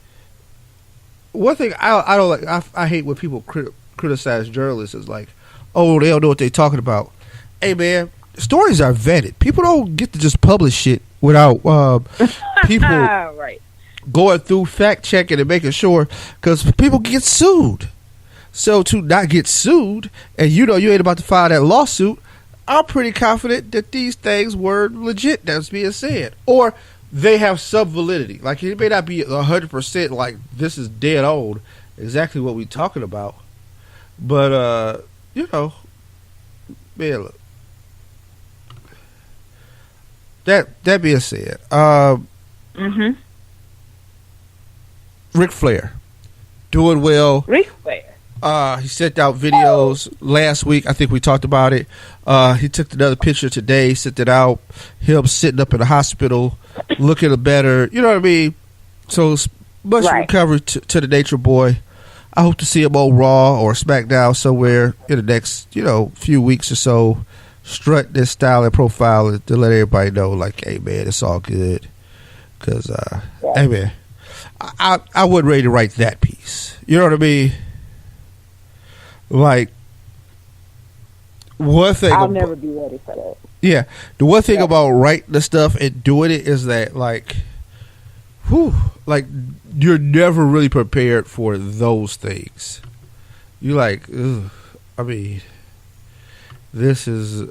one thing I don't like. I hate when people criticize journalists as like, oh, they don't know what they're talking about. Hey man, stories are vetted. People don't get to just publish shit without people right. going through fact checking and making sure, because people get sued. So to not get sued, and you know you ain't about to file that lawsuit, I'm pretty confident that these things were legit that's being said, or they have some validity. Like, it may not be 100% like this is dead old, exactly what we're talking about. But, you know, man, look. That being said, Ric Flair doing well. Ric Flair. He sent out videos last week. I think we talked about it. He took another picture today, sent it out. Him sitting up in the hospital, looking better. You know what I mean? So much recovery to the Nature Boy. I hope to see him on Raw or SmackDown somewhere in the next, few weeks or so. Strut this style and profile to let everybody know, like, hey man, it's all good. Cause, hey man, I wasn't ready to write that piece. You know what I mean? Like, one thing I'll never be ready for that. Yeah, the one thing about writing the stuff and doing it is that, like, like, you're never really prepared for those things. You're like, ugh, I mean, this is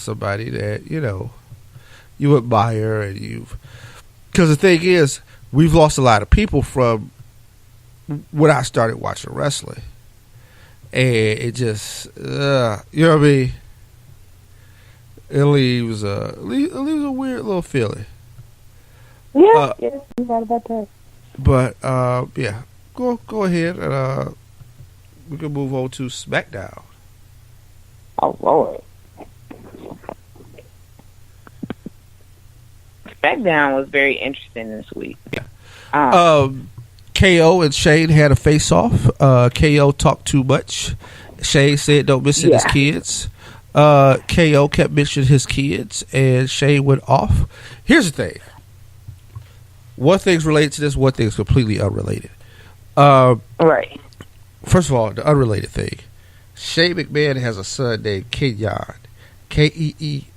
somebody that, you know, you admire, and because the thing is, we've lost a lot of people from when I started watching wrestling, and it just, you know what I mean? It leaves a weird little feeling. Yeah, you're right about that. But yeah, go ahead, and we can move on to SmackDown. Oh Lord, SmackDown was very interesting this week. Yeah. KO and Shane had a face-off. KO talked too much. Shane said, "Don't mention his kids." KO kept mentioning his kids, and Shane went off. Here's the thing. One thing's related to this, one thing's completely unrelated. Right. First of all, the unrelated thing. Shane McMahon has a son named Kenyon. Kenyon.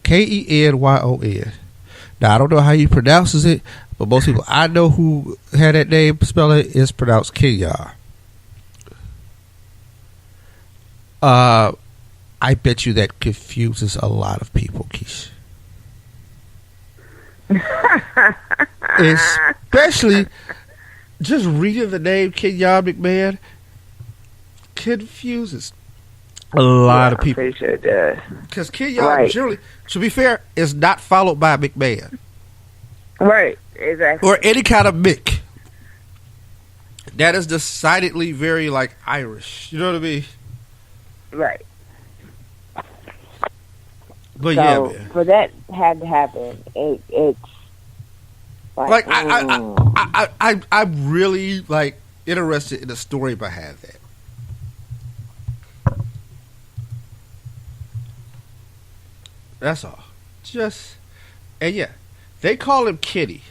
Now, I don't know how he pronounces it, but most people I know who had that name spell it is pronounced Kenyon. I bet you that confuses a lot of people, Keisha. Especially just reading the name Kenyon McMahon confuses a lot of people. I'm pretty sure it does. Because Kenyon generally, to be fair, is not followed by McMahon. Right, exactly. Or any kind of Mick. That is decidedly very, like, Irish. You know what I mean? Right. But so, yeah, man. For that had to happen, it's like I'm really, like, interested in the story behind that. That's all. And yeah, they call him Kenny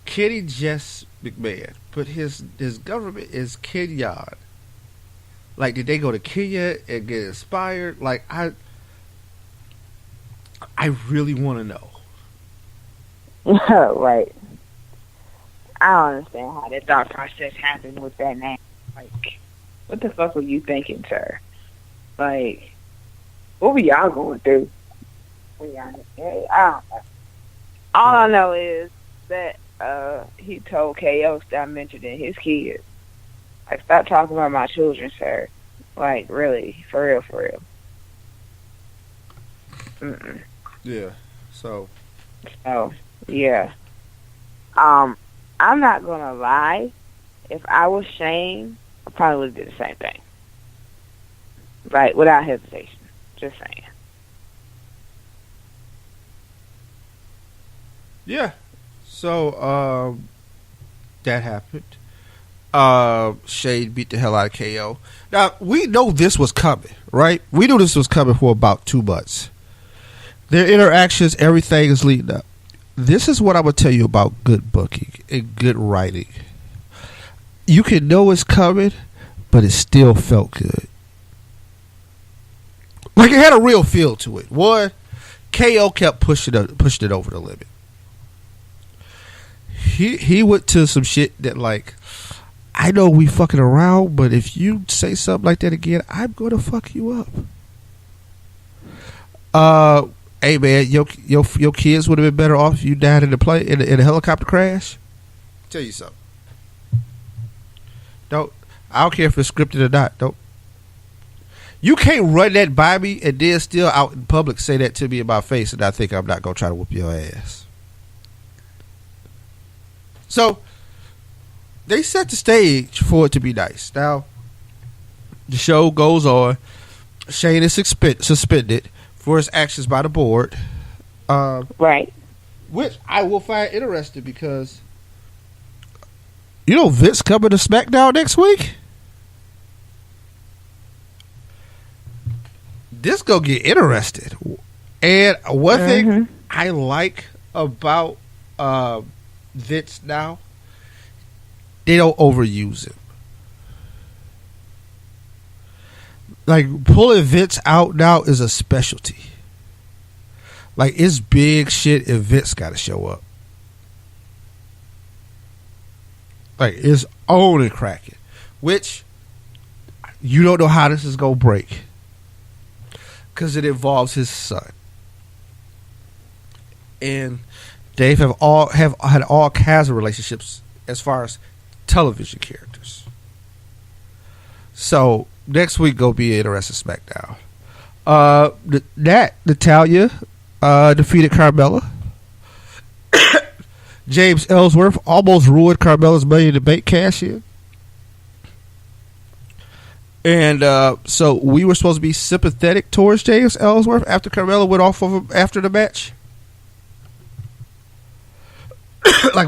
Jess McMahon, but his government is Kenyon. Like, did they go to Kenya and get inspired? Like, I really want to know. Right. I don't understand how that thought process happened with that name. Like, what the fuck were you thinking, sir? Like, what were y'all going through? I don't know. All I know is that he told KO stop mentioning his kids. Like, stop talking about my children, sir. Like, really, for real. Mm-mm. Yeah. So, yeah. I'm not gonna lie. If I was Shane, I probably would have did the same thing. Right, without hesitation. Just saying. yeah. So, that happened. Shane beat the hell out of KO. Now, we know this was coming, right? We knew this was coming for about 2 months. Their interactions, everything is leading up. This is what I would tell you about good booking and good writing. You can know it's coming, but it still felt good. Like, it had a real feel to it. One, KO kept pushing it over the limit. He went to some shit that, like, I know we fucking around, but if you say something like that again, I'm gonna fuck you up. Hey man, your kids would have been better off if you died in a helicopter crash. Tell you something. I don't care if it's scripted or not. You can't run that by me and then still out in public say that to me in my face, and I think I'm not gonna try to whoop your ass. So they set the stage for it to be nice. Now the show goes on. Shane is suspended for his actions by the board. Right. Which I will find interesting because, you know, Vince coming to SmackDown next week. This gonna get interesting. And one thing I like about Vince now, they don't overuse him. Like, pulling Vince out now is a specialty. Like, it's big shit if Vince got to show up. Like, it's on and cracking. Which, you don't know how this is going to break. Because it involves his son. And Dave have had all kinds of relationships as far as television characters. So, next week gonna be an interesting SmackDown. Natalya defeated Carmella. James Ellsworth almost ruined Carmella's Money in the Bank cash in. And so we were supposed to be sympathetic towards James Ellsworth after Carmella went off of him after the match. Like,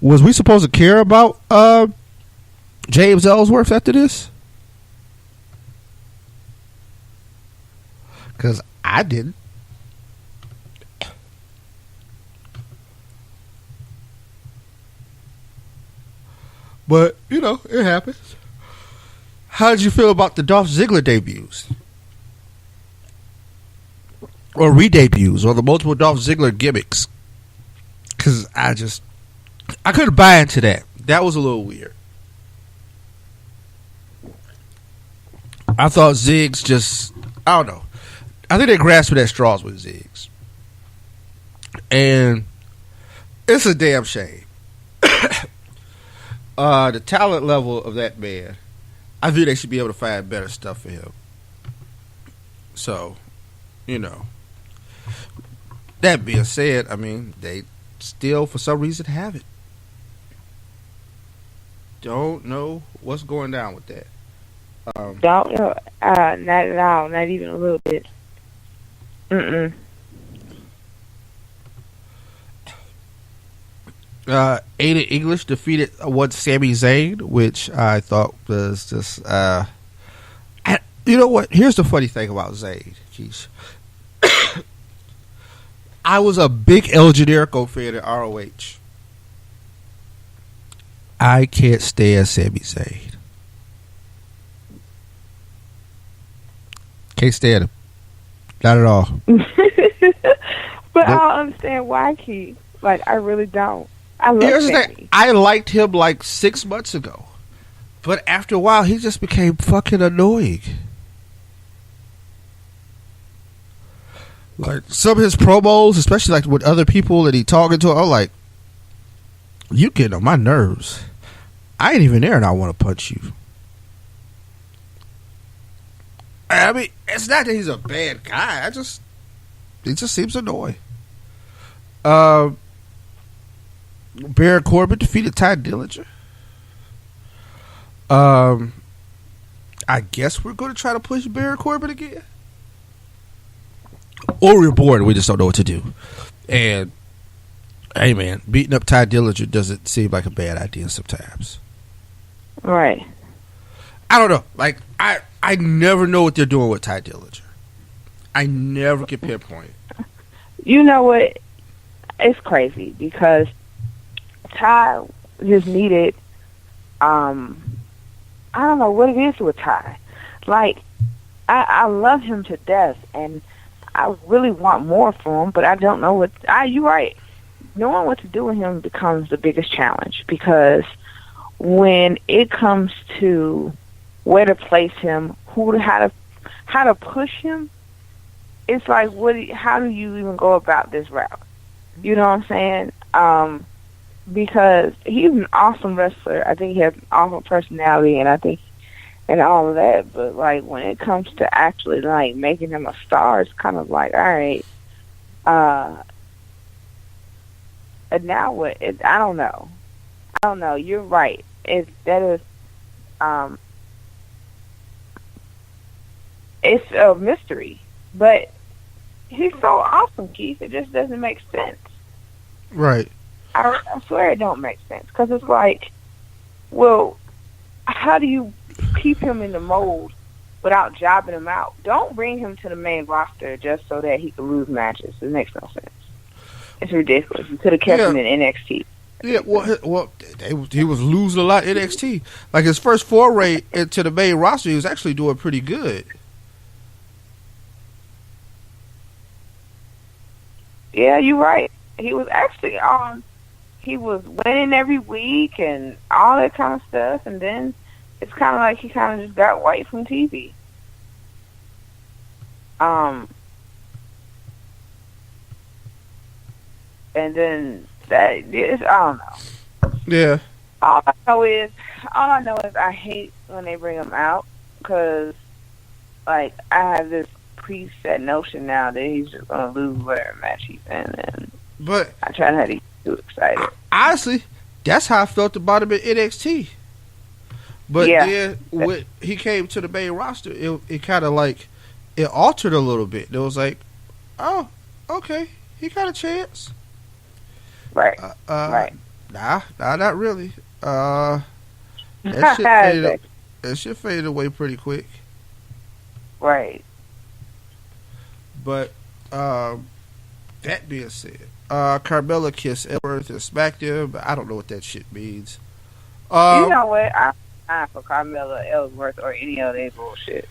was we supposed to care about James Ellsworth after this? Because I didn't. But, you know, it happens. How did you feel about the Dolph Ziggler debuts? Or re-debuts, or the multiple Dolph Ziggler gimmicks? Because I couldn't buy into that. That was a little weird. I thought Ziggs just, I don't know. I think they grasping at straws with Ziggs. And it's a damn shame. The talent level of that man, I think they should be able to find better stuff for him. So, you know. That being said, I mean, they still, for some reason, have it. Don't know what's going down with that. Don't know. Not at all. Not even a little bit. Mm-mm. Aiden English defeated Sami Zayn, which I thought was just... you know what? Here's the funny thing about Zayn. Jeez. I was a big El Generico fan at ROH. I can't stand Sami Zayn. Can't stand him. Not at all. But I don't understand why, Keith. Like, I really don't. I love Sami. I liked him like 6 months ago. But after a while, he just became fucking annoying. Like, some of his promos, especially like with other people that he talking to, I'm like, you getting on my nerves. I ain't even there and I want to punch you. I mean, it's not that he's a bad guy. He just seems annoying. Baron Corbin defeated Ty Dillinger. I guess we're going to try to push Baron Corbin again. Or we're bored and we just don't know what to do. And, hey man, beating up Ty Dillinger doesn't seem like a bad idea sometimes. Right. I don't know. Like, I never know what they're doing with Ty Dillinger. I never can pinpoint it. You know what? It's crazy because Ty just needed, I don't know what it is with Ty. Like, I love him to death, and I really want more for him, but I don't know what... You're right. Knowing what to do with him becomes the biggest challenge, because when it comes to where to place him, how to push him, it's like, how do you even go about this route? You know what I'm saying? Because he's an awesome wrestler. I think he has an awesome personality, and I think, and all of that. But like, when it comes to actually like making him a star, it's kind of like, all right. And now what? I don't know. You're right. It's a mystery, but he's so awesome, Keith. It just doesn't make sense. Right. I swear it don't make sense, because it's like, well, how do you keep him in the mold without jobbing him out? Don't bring him to the main roster just so that he can lose matches. It makes no sense. It's ridiculous. You could have kept him in NXT. Yeah, he was losing a lot in NXT. Like his first foray into the main roster, he was actually doing pretty good. Yeah, you're right. He was actually he was winning every week and all that kind of stuff, and then it's kind of like he kind of just got white from TV. And then that is, I don't know. Yeah. All I know is I hate when they bring him out because, like, I have this preset notion now that he's just gonna lose whatever match he's in, and but I try not to get too excited. Honestly, that's how I felt about him in NXT. But then when he came to the main roster, it kind of like it altered a little bit. It was like, oh, okay, he got a chance. Right. Right. Nah, not really. That shit faded away pretty quick. Right. But that being said, Carmella kissed Ellsworth and smacked him, but I don't know what that shit means. You know what? I'm not for Carmella, Ellsworth, or any of that bullshit.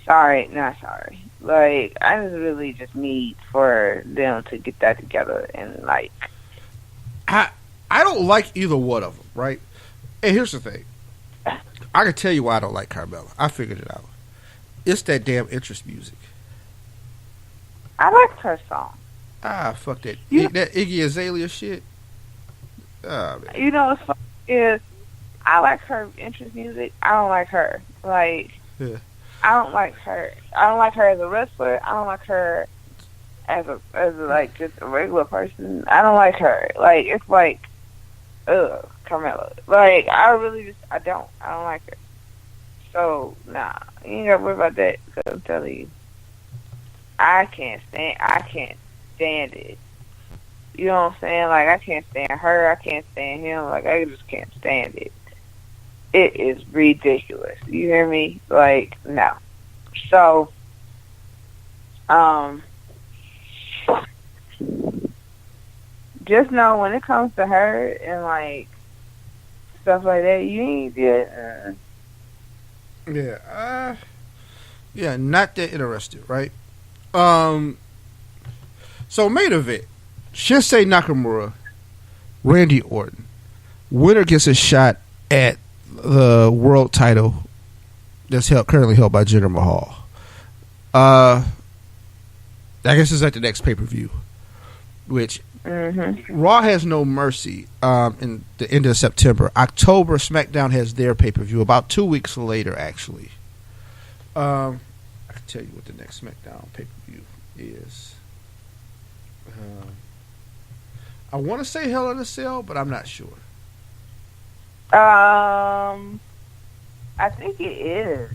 Sorry, not sorry. Like, I just really just need for them to get that together and, like... I don't like either one of them, right? And here's the thing. I can tell you why I don't like Carmella. I figured it out. It's that damn interest music. I liked her song. Fuck that. That Iggy Azalea shit. Man. You know what's funny is I like her interest music. I don't like her. Like, yeah. I don't like her. I don't like her as a wrestler. I don't like her as a like just a regular person. I don't like her. Like, it's like, ugh, Carmella. Like, I don't like her. So nah, you ain't gotta worry about that. Cause I'm telling you, I can't stand it. You know what I'm saying? Like, I can't stand her. I can't stand him. Like, I just can't stand it. It is ridiculous. You hear me? Like, no. So, just know when it comes to her and, like, stuff like that, you ain't good. Yeah, not that interested, right? So main event, Shinsuke Nakamura, Randy Orton. Winner gets a shot at the world title that's currently held by Jinder Mahal. I guess it's at the next pay-per-view, which Raw has No Mercy in the end of September. October, SmackDown has their pay-per-view about 2 weeks later, actually. I can tell you what the next SmackDown pay-per-view is. I want to say Hell in a Cell, but I'm not sure. I think it is.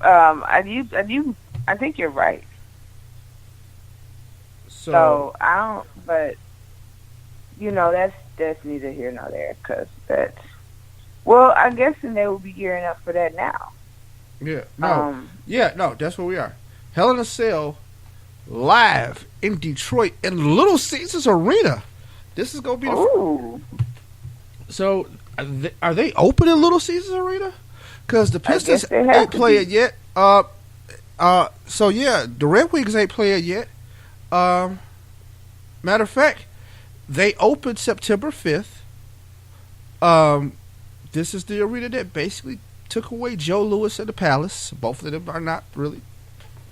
I think you're right. So I don't, but you know, that's neither here nor there, because that's, well, I'm guessing they will be gearing up for that now. Yeah, no, that's where we are. Hell in a Cell, live in Detroit in Little Caesars Arena. This is gonna be So are they open in Little Caesars Arena? Because the Pistons ain't playing yet. So yeah, the Red Wings ain't playing yet. Matter of fact, they opened September 5th. This is the arena that basically took away Joe Louis and the Palace. Both of them are not really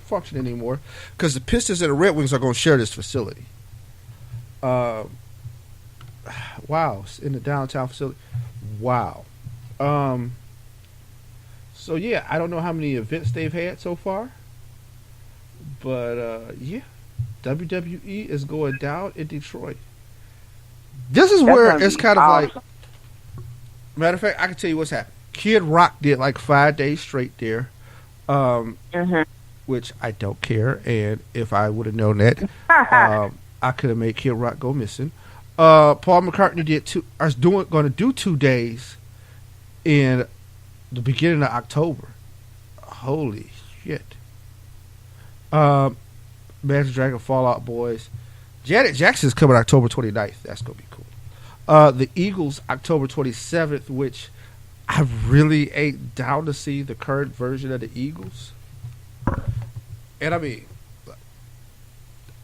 functioning anymore because the Pistons and the Red Wings are going to share this facility. Wow, in the downtown facility. Wow. So yeah, I don't know how many events they've had so far, but yeah, WWE is going down in Detroit. This is where it's kind of like. Matter of fact, I can tell you what's happened. Kid Rock did like 5 days straight there, which I don't care. And if I would have known that, I could have made Kid Rock go missing. Paul McCartney going to do 2 days in the beginning of October. Holy shit! Magic Dragon, Fall Out Boys, Janet Jackson's coming October 29th. That's going to be cool. The Eagles, October 27th, which I really ain't down to see the current version of the Eagles. And I mean,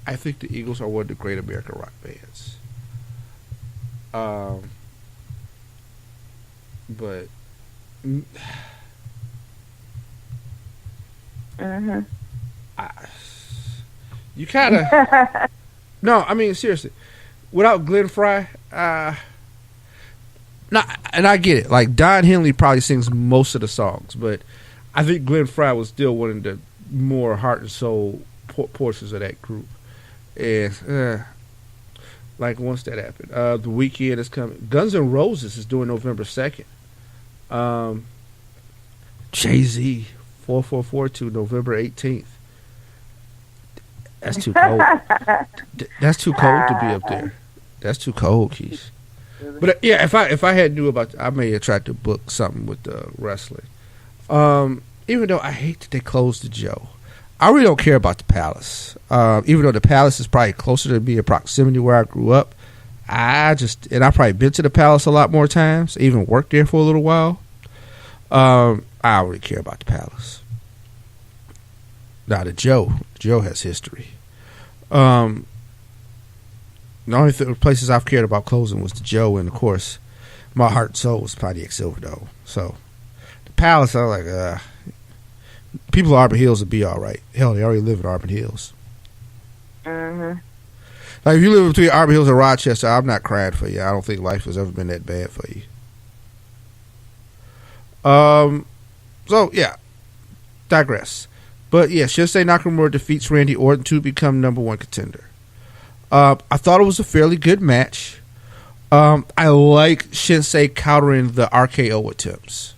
I think the Eagles are one of the great American rock bands. But you kind of no. I mean, seriously, without Glenn Frey, not, and I get it. Like Don Henley probably sings most of the songs, but I think Glenn Frey was still one of the more heart and soul portions of that group. And like once that happened, the weekend is coming. Guns N' Roses is doing November 2nd. Jay-Z 4442 November 18th. That's too cold. That's too cold to be up there. That's too cold, Keith. But yeah, if I had knew about, I may have tried to book something with wrestling. Even though I hate that they closed the Joe, I really don't care about the Palace. Even though the Palace is probably closer to me in proximity where I grew up, I've probably been to the Palace a lot more times. Even worked there for a little while. I don't really care about the Palace. Now the Joe has history. The only places I've cared about closing was the Joe, and of course, my heart and soul was Pontiac Silverdome. So the Palace, I was like, people at Auburn Hills would be all right. Hell, they already live in Auburn Hills. Mm-hmm. Like if you live between Auburn Hills and Rochester, I'm not crying for you. I don't think life has ever been that bad for you. So yeah, digress. But yeah, Shinsuke Nakamura defeats Randy Orton to become number one contender. I thought it was a fairly good match. I like Shinsuke countering the RKO attempts.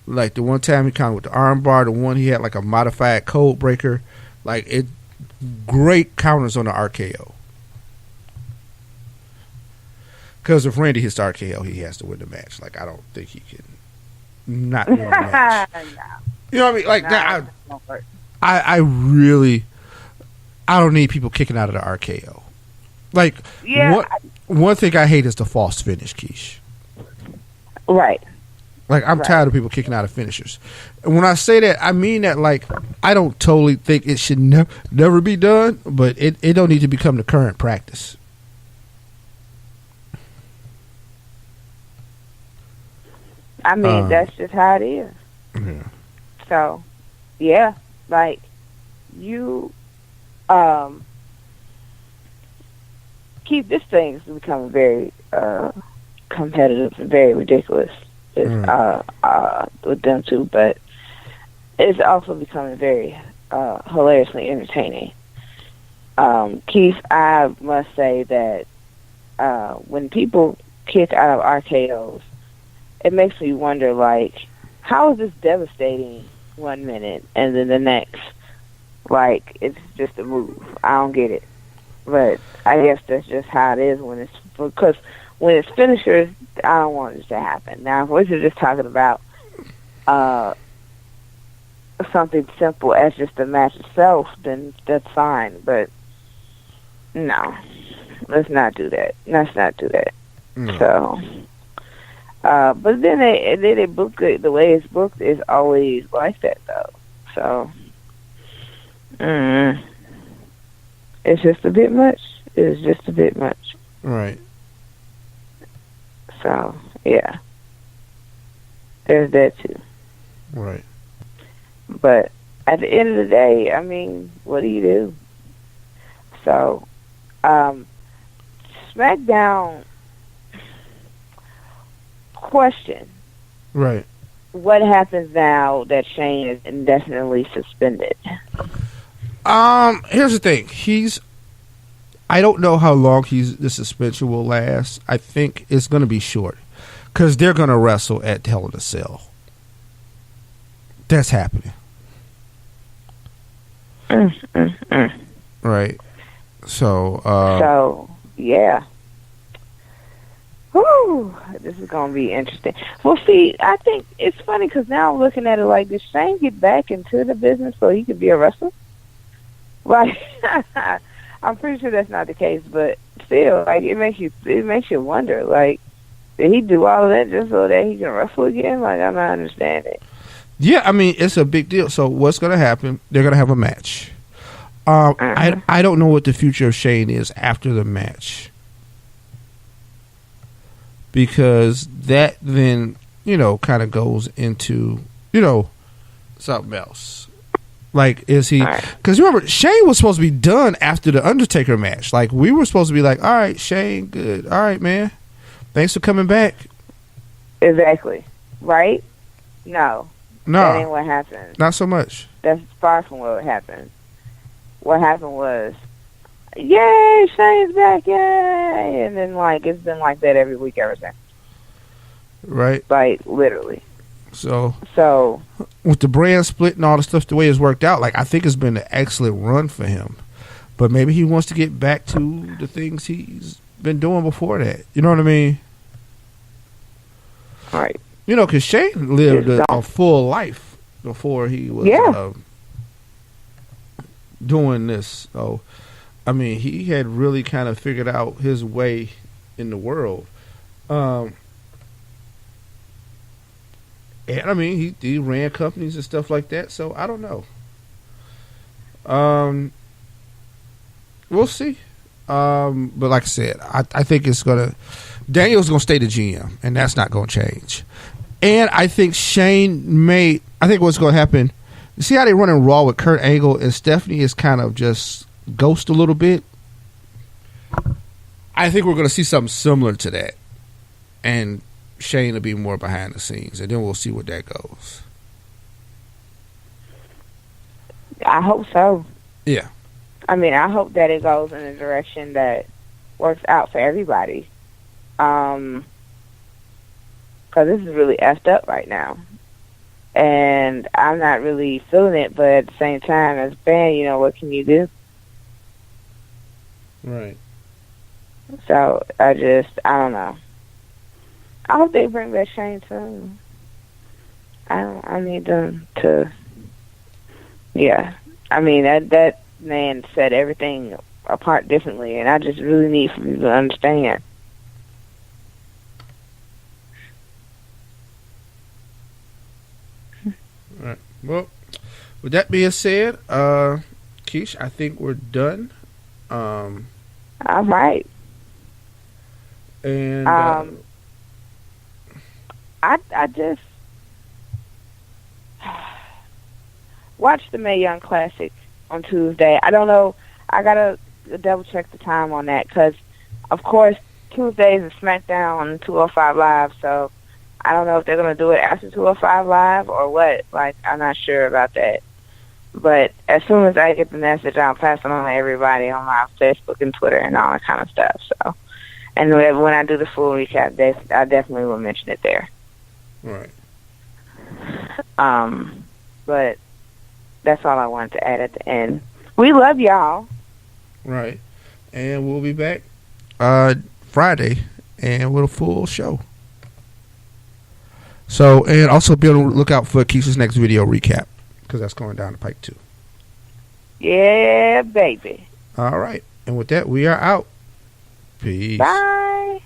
Like the one time he countered with the armbar, the one he had like a modified code breaker. Like it, great counters on the RKO. Because if Randy hits the RKO, he has to win the match. Like I don't think he can not win the match. No. You know what I mean? Like No, I really, I don't need people kicking out of the RKO. Like one thing I hate is the false finish, Keish. Right. Like I'm tired of people kicking out of finishers. And when I say that, I mean that like I don't totally think it should never be done, but it don't need to become the current practice. I mean, that's just how it is. Yeah. So, yeah, like you keep this thing is becoming very competitive and very ridiculous with them two, but it's also becoming very hilariously entertaining. Keith, I must say that when people kick out of RKOs, it makes me wonder, like, how is this devastating 1 minute and then the next, like, it's just a move? I don't get it. But I guess that's just how it is because when it's finishers, I don't want it to happen. Now, if we're just talking about something simple as just the match itself, then that's fine. But no, let's not do that. Let's not do that. No. So... but then they book it. The way it's booked is always like that, though. So, it's just a bit much. It's just a bit much. Right. So, yeah. There's that, too. Right. But at the end of the day, I mean, what do you do? So, SmackDown... Question. Right. What happens now that Shane is indefinitely suspended? Here's the thing. I don't know how long the suspension will last. I think it's going to be short because they're going to wrestle at Hell in a Cell. That's happening. Right. So, yeah. Whew, this is going to be interesting. Well, see, I think it's funny because now I'm looking at it like, did Shane get back into the business so he could be a wrestler? Like, I'm pretty sure that's not the case, but still, like, it makes you wonder, like, did he do all of that just so that he can wrestle again? Like, I'm not understanding. Yeah, I mean, it's a big deal. So what's going to happen? They're going to have a match. I don't know what the future of Shane is after the match, because that then, kind of goes into, something else. Like, is he? Because remember, Shane was supposed to be done after the Undertaker match. Like, we were supposed to be like, all right, Shane, good. All right, man. Thanks for coming back. Exactly. Right? No. That ain't what happened. Not so much. That's far from what happened. What happened was, yay, Shane's back, yay! And then, like, it's been like that every week ever since. Right. Like, literally. So with the brand split and all the stuff, the way it's worked out, like, I think it's been an excellent run for him. But maybe he wants to get back to the things he's been doing before that. You know what I mean? Right. Because Shane lived a full life before he was doing this. So, I mean, he had really kind of figured out his way in the world. And, I mean, he ran companies and stuff like that, so I don't know. We'll see. But like I said, I think it's going to... Daniel's going to stay the GM, and that's not going to change. And I think Shane may... I think what's going to happen... You see how they running Raw with Kurt Angle and Stephanie is kind of just ghost a little bit? I think we're going to see something similar to that. And Shane will be more behind the scenes, and then we'll see where that goes. I hope so. Yeah. I mean, I hope that it goes in a direction that works out for everybody. Because this is really effed up right now. And I'm not really feeling it, but at the same time, as a fan, what can you do? Right. So, I don't know. I hope they bring back Shane soon. I need them to, yeah. I mean, that man set everything apart differently, and I just really need for you to understand. All right. Well, with that being said, Keish, I think we're done. All right. And I just watched the Mae Young Classic on Tuesday. I don't know. I gotta double check the time on that because, of course, Tuesdays is SmackDown on 205 Live. So I don't know if they're gonna do it after 205 Live or what. Like, I'm not sure about that. But as soon as I get the message, I'll pass it on to everybody on my Facebook and Twitter and all that kind of stuff. So, and when I do the full recap, I definitely will mention it there. Right. But that's all I wanted to add at the end. We love y'all. Right. And we'll be back Friday and with a full show. So, and also be on the lookout for Keisha's next video recap because that's going down the pike too. Yeah, baby. All right. And with that, we are out. Peace. Bye.